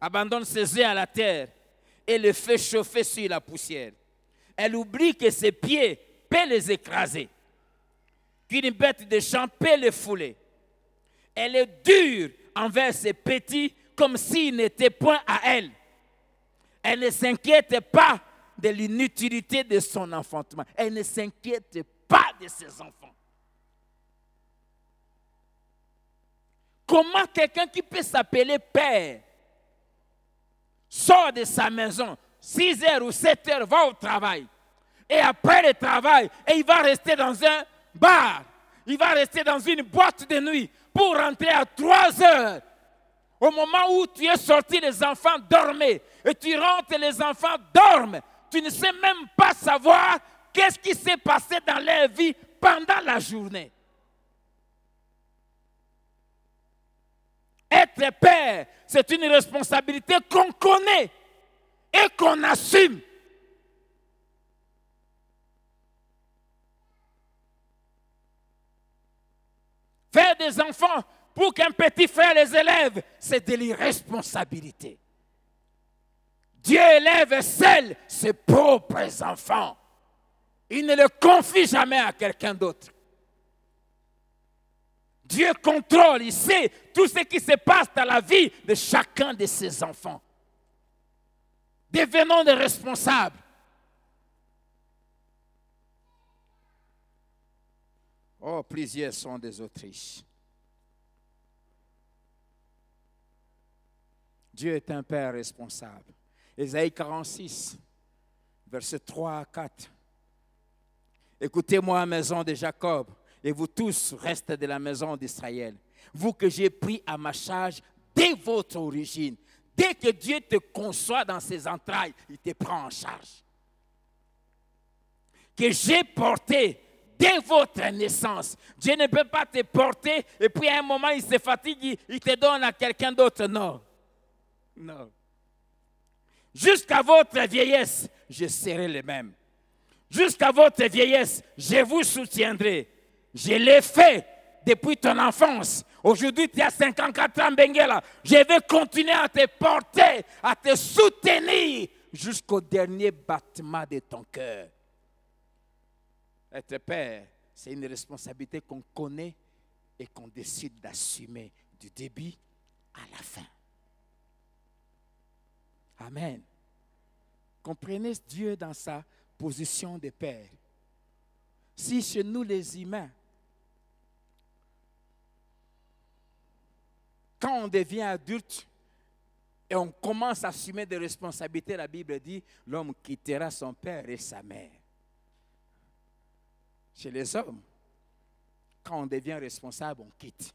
Abandonne ses œufs à la terre et le fait chauffer sur la poussière. Elle oublie que ses pieds peuvent les écraser, qu'une bête de champ peut les fouler. Elle est dure envers ses petits comme s'ils n'étaient point à elle. Elle ne s'inquiète pas de l'inutilité de son enfantement. Elle ne s'inquiète pas de ses enfants. Comment quelqu'un qui peut s'appeler père sort de sa maison, 6 heures ou 7 heures, va au travail. Et après le travail, et il va rester dans un bar. Il va rester dans une boîte de nuit pour rentrer à 3 heures. Au moment où tu es sorti, les enfants dormaient. Et tu rentres, les enfants dorment. Tu ne sais même pas savoir qu'est-ce qui s'est passé dans leur vie pendant la journée. Être père, c'est une responsabilité qu'on connaît et qu'on assume. Faire des enfants pour qu'un petit frère les élève, c'est de l'irresponsabilité. Dieu élève seul ses propres enfants. Il ne les confie jamais à quelqu'un d'autre. Dieu contrôle, il sait tout ce qui se passe dans la vie de chacun de ses enfants. Devenons des responsables. Oh, plusieurs sont des Autriches. Dieu est un Père responsable. Ésaïe 46, versets 3 à 4. Écoutez-moi, maison de Jacob, et vous tous, restes de la maison d'Israël. Vous que j'ai pris à ma charge dès votre origine. Dès que Dieu te conçoit dans ses entrailles, il te prend en charge. Que j'ai porté dès votre naissance. Dieu ne peut pas te porter et puis à un moment il se fatigue, il te donne à quelqu'un d'autre. Non. Non. Jusqu'à votre vieillesse, je serai le même. Jusqu'à votre vieillesse, je vous soutiendrai. Je l'ai fait depuis ton enfance. Aujourd'hui, tu as 54 ans, Benguela. Je vais continuer à te porter, à te soutenir jusqu'au dernier battement de ton cœur. Être père, c'est une responsabilité qu'on connaît et qu'on décide d'assumer du début à la fin. Amen. Comprenez Dieu dans sa position de père. Si chez nous les humains, quand on devient adulte et on commence à assumer des responsabilités, la Bible dit, l'homme quittera son père et sa mère. Chez les hommes, quand on devient responsable, on quitte.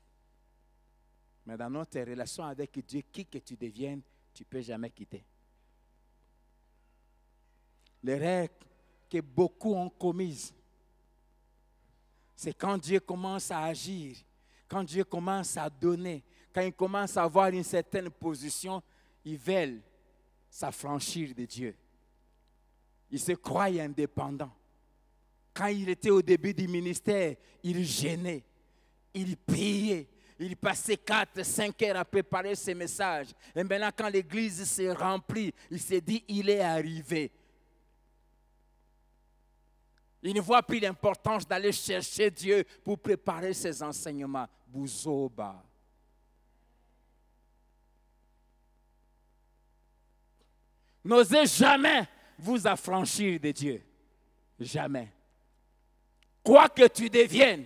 Mais dans notre relation avec Dieu, qui que tu deviennes, tu ne peux jamais quitter. L'erreur que beaucoup ont commise, c'est quand Dieu commence à agir, quand Dieu commence à donner, quand il commence à avoir une certaine position, ils veulent s'affranchir de Dieu. Ils se croient indépendants. Quand il était au début du ministère, il gênait, il priait, il passait 4-5 heures à préparer ses messages. Et maintenant, quand l'église s'est remplie, il s'est dit, il est arrivé. Il ne voit plus l'importance d'aller chercher Dieu pour préparer ses enseignements. Bouzoba. N'osez jamais vous affranchir de Dieu. Jamais. Quoi que tu deviennes,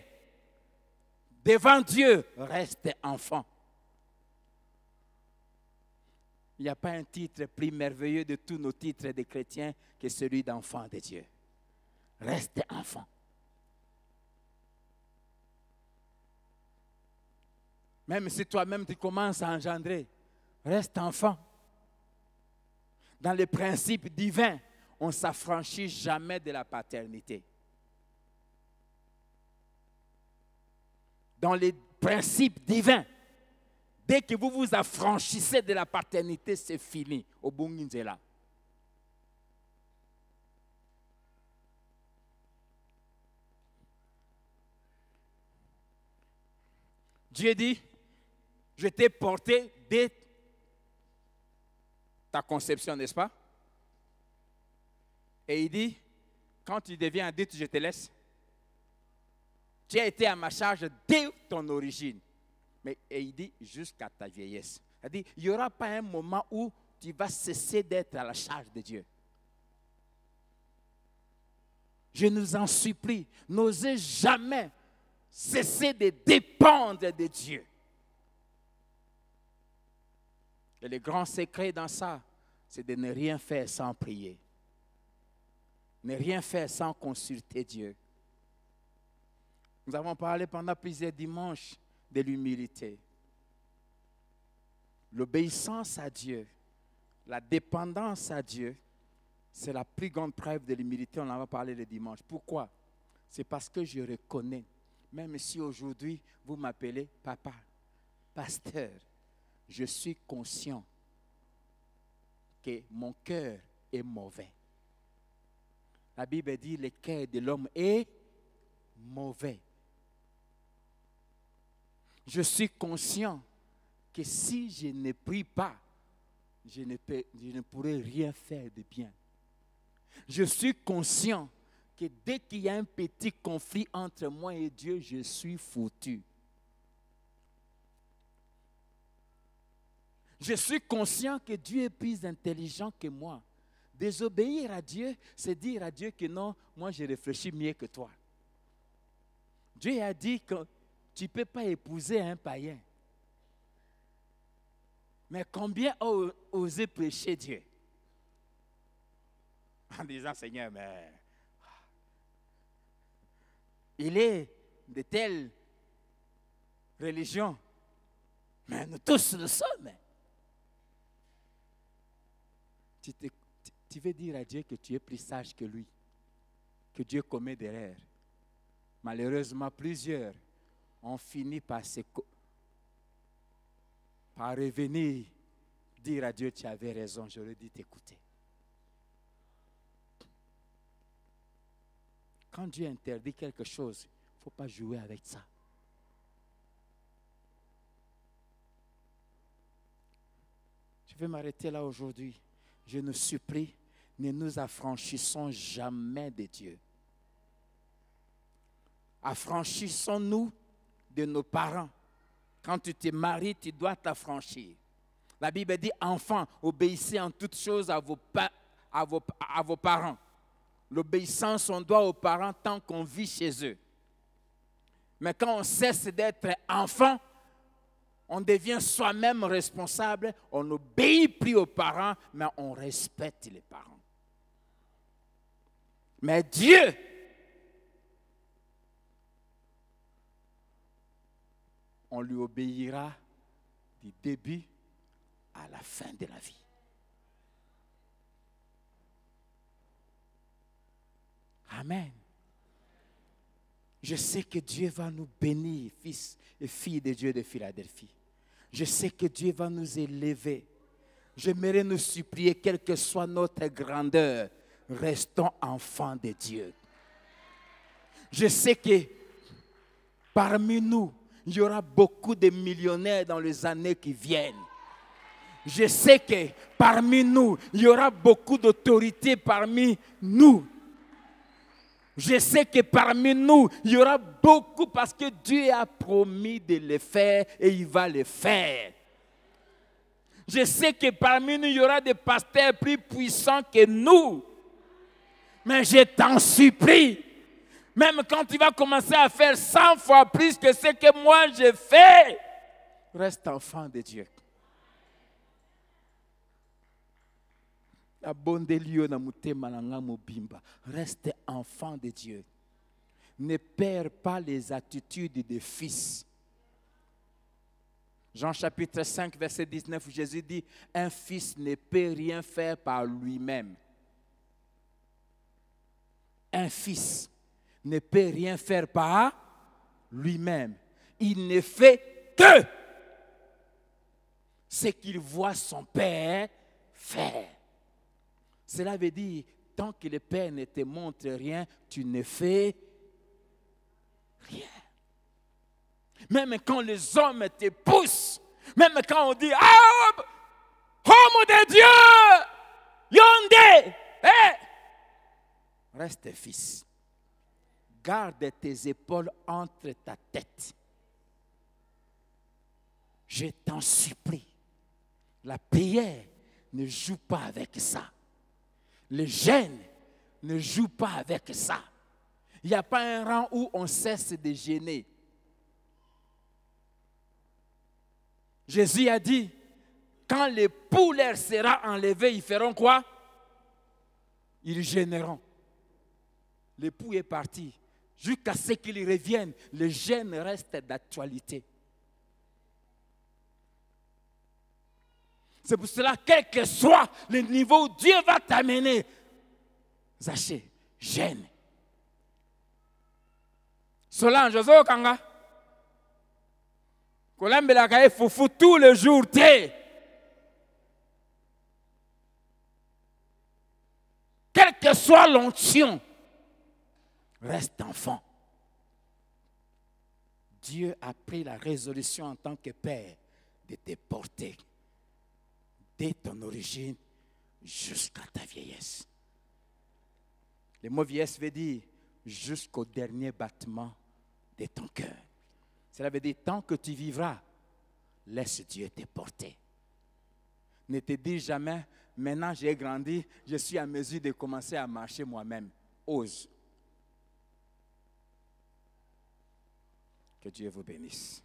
devant Dieu, reste enfant. Il n'y a pas un titre plus merveilleux de tous nos titres de chrétiens que celui d'enfant de Dieu. Reste enfant. Même si toi-même tu commences à engendrer, reste enfant. Dans les principes divins, on ne s'affranchit jamais de la paternité. Dans les principes divins, dès que vous vous affranchissez de la paternité, c'est fini. Au Bunginzela. Dieu dit, je t'ai porté dès ta conception, n'est-ce pas? Et il dit, quand tu deviens adulte, je te laisse. Tu as été à ma charge dès ton origine. Et il dit, jusqu'à ta vieillesse. Il dit, il n'y aura pas un moment où tu vas cesser d'être à la charge de Dieu. Je nous en supplie, n'osez jamais cesser de dépendre de Dieu. Et le grand secret dans ça, c'est de ne rien faire sans prier. Ne rien faire sans consulter Dieu. Nous avons parlé pendant plusieurs dimanches de l'humilité. L'obéissance à Dieu, la dépendance à Dieu, c'est la plus grande preuve de l'humilité. On en va parler le dimanche. Pourquoi? C'est parce que je reconnais, même si aujourd'hui vous m'appelez papa, pasteur, je suis conscient que mon cœur est mauvais. La Bible dit le cœur de l'homme est mauvais. Je suis conscient que si je ne prie pas, je ne pourrai rien faire de bien. Je suis conscient que dès qu'il y a un petit conflit entre moi et Dieu, je suis foutu. Je suis conscient que Dieu est plus intelligent que moi. Désobéir à Dieu, c'est dire à Dieu que non, moi je réfléchis mieux que toi. Dieu a dit que tu ne peux pas épouser un païen. Mais combien ont osé prêcher Dieu? En disant, Seigneur, mais il est de telle religion. Mais nous tous le sommes. Tu veux dire à Dieu que tu es plus sage que lui, que Dieu commet des erreurs. Malheureusement, plusieurs ont fini par revenir dire à Dieu, tu avais raison, j'aurais dû t'écouter. Quand Dieu interdit quelque chose, il ne faut pas jouer avec ça. Je vais m'arrêter là aujourd'hui. Je nous supplie, ne nous affranchissons jamais de Dieu. Affranchissons-nous de nos parents. Quand tu te maries, tu dois t'affranchir. La Bible dit, enfants, obéissez en toutes choses à vos parents. L'obéissance, on doit aux parents tant qu'on vit chez eux. Mais quand on cesse d'être enfant, on devient soi-même responsable, on n'obéit plus aux parents, mais on respecte les parents. Mais Dieu, on lui obéira du début à la fin de la vie. Amen. Je sais que Dieu va nous bénir, fils et filles de Dieu de Philadelphie. Je sais que Dieu va nous élever. J'aimerais nous supplier, quelle que soit notre grandeur, restons enfants de Dieu. Je sais que parmi nous, il y aura beaucoup de millionnaires dans les années qui viennent. Je sais que parmi nous, il y aura beaucoup d'autorités parmi nous. Je sais que parmi nous, il y aura beaucoup parce que Dieu a promis de le faire et il va le faire. Je sais que parmi nous, il y aura des pasteurs plus puissants que nous. Mais je t'en supplie, même quand tu vas commencer à faire 100 fois plus que ce que moi je fais, reste enfant de Dieu. Reste enfant de Dieu. Ne perds pas les attitudes des fils. Jean chapitre 5, verset 19, Jésus dit, un fils ne peut rien faire par lui-même. Un fils ne peut rien faire par lui-même. Il ne fait que ce qu'il voit son père faire. Cela veut dire, tant que le Père ne te montre rien, tu ne fais rien. Même quand les hommes te poussent, même quand on dit, ah, homme de Dieu, yondé, reste fils. Garde tes épaules entre ta tête. Je t'en supplie. La prière ne joue pas avec ça. Le jeûne ne joue pas avec ça. Il n'y a pas un rang où on cesse de jeûner. Jésus a dit, quand l'époux leur sera enlevé, ils feront quoi? Ils jeûneront. L'époux est parti. Jusqu'à ce qu'il revienne, le jeûne reste d'actualité. C'est pour cela, quel que soit le niveau où Dieu va t'amener, Zaché, jeûne. Solange, Jozo Kanga, Kolambela Kaye Foufou tous les jours, quelle que soit l'onction, reste enfant. Dieu a pris la résolution en tant que Père de te porter dès ton origine jusqu'à ta vieillesse. Le mot vieillesse veut dire jusqu'au dernier battement de ton cœur. Cela veut dire tant que tu vivras, laisse Dieu te porter. Ne te dis jamais, maintenant j'ai grandi, je suis à mesure de commencer à marcher moi-même. Ose. Que Dieu vous bénisse.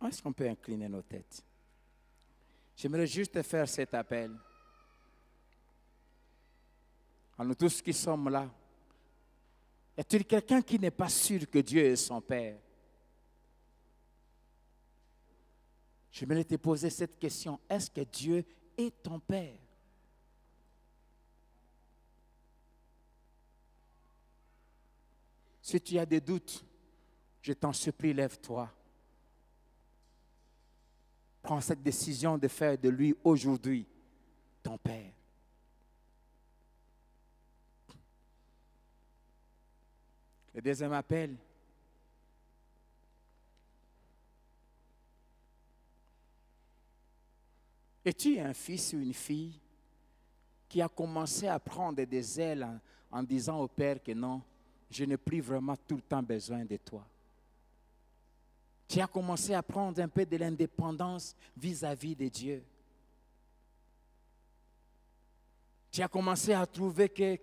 Est-ce qu'on peut incliner nos têtes? J'aimerais juste faire cet appel. À nous tous qui sommes là, y a-t-il quelqu'un qui n'est pas sûr que Dieu est son Père? J'aimerais te poser cette question. Est-ce que Dieu est ton Père? Si tu as des doutes, je t'en supplie, lève-toi. Prends cette décision de faire de lui aujourd'hui ton Père. Le deuxième appel. Es-tu un fils ou une fille qui a commencé à prendre des ailes en disant au Père que non, je n'ai plus vraiment tout le temps besoin de toi? Tu as commencé à prendre un peu de l'indépendance vis-à-vis de Dieu. Tu as commencé à trouver que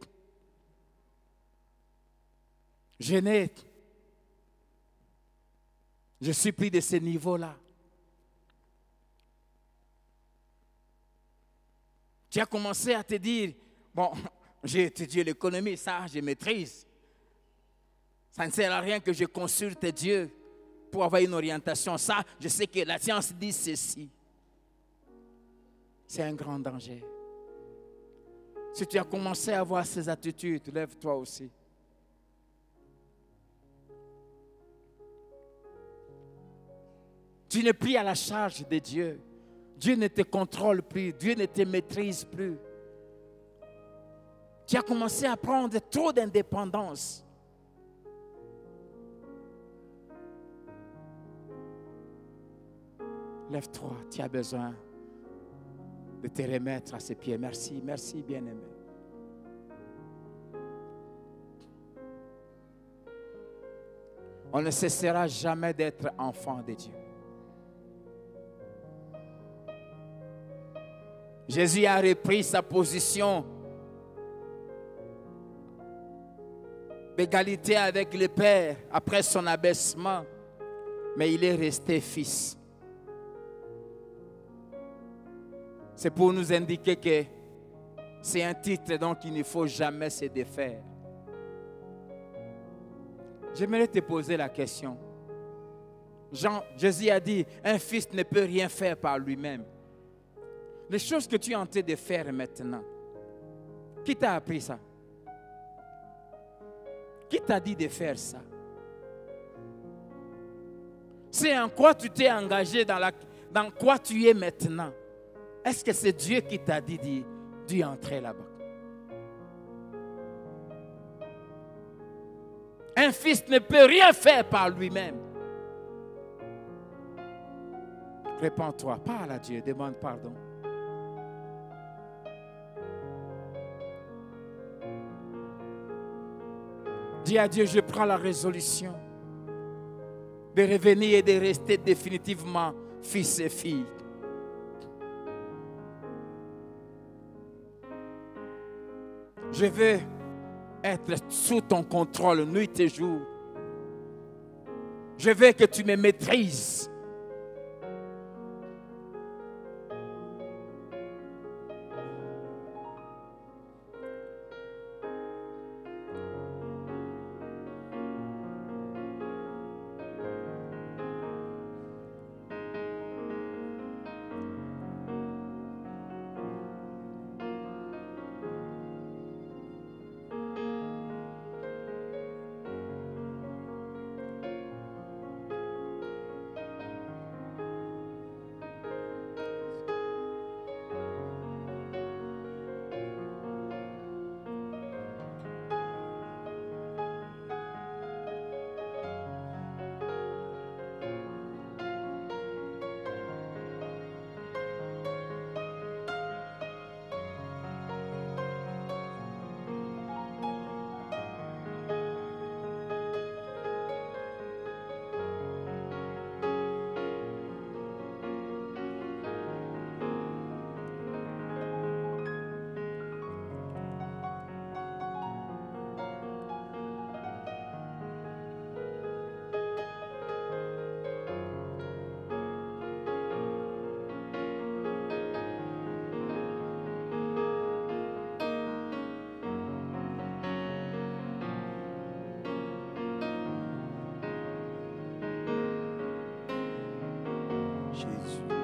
je suis plus de ce niveau-là. Tu as commencé à te dire, bon, j'ai étudié l'économie, ça je maîtrise. Ça ne sert à rien que je consulte Dieu pour avoir une orientation. Ça, je sais que la science dit ceci. C'est un grand danger. Si tu as commencé à avoir ces attitudes, lève-toi aussi. Tu n'es plus à la charge de Dieu. Dieu ne te contrôle plus. Dieu ne te maîtrise plus. Tu as commencé à prendre trop d'indépendance. Lève-toi, tu as besoin de te remettre à ses pieds. Merci, merci bien-aimé. On ne cessera jamais d'être enfant de Dieu. Jésus a repris sa position d'égalité avec le Père après son abaissement, mais il est resté fils. C'est pour nous indiquer que c'est un titre dont il ne faut jamais se défaire. J'aimerais te poser la question. Jésus a dit, un fils ne peut rien faire par lui-même. Les choses que tu es en train de faire maintenant, qui t'a appris ça? Qui t'a dit de faire ça? C'est en quoi tu t'es engagé, dans quoi tu es maintenant. Est-ce que c'est Dieu qui t'a dit d'y entrer là-bas? Un fils ne peut rien faire par lui-même. Répands-toi, parle à Dieu, demande pardon. Dis à Dieu, je prends la résolution de revenir et de rester définitivement fils et fille. Je veux être sous ton contrôle nuit et jour. Je veux que tu me maîtrises. Jésus.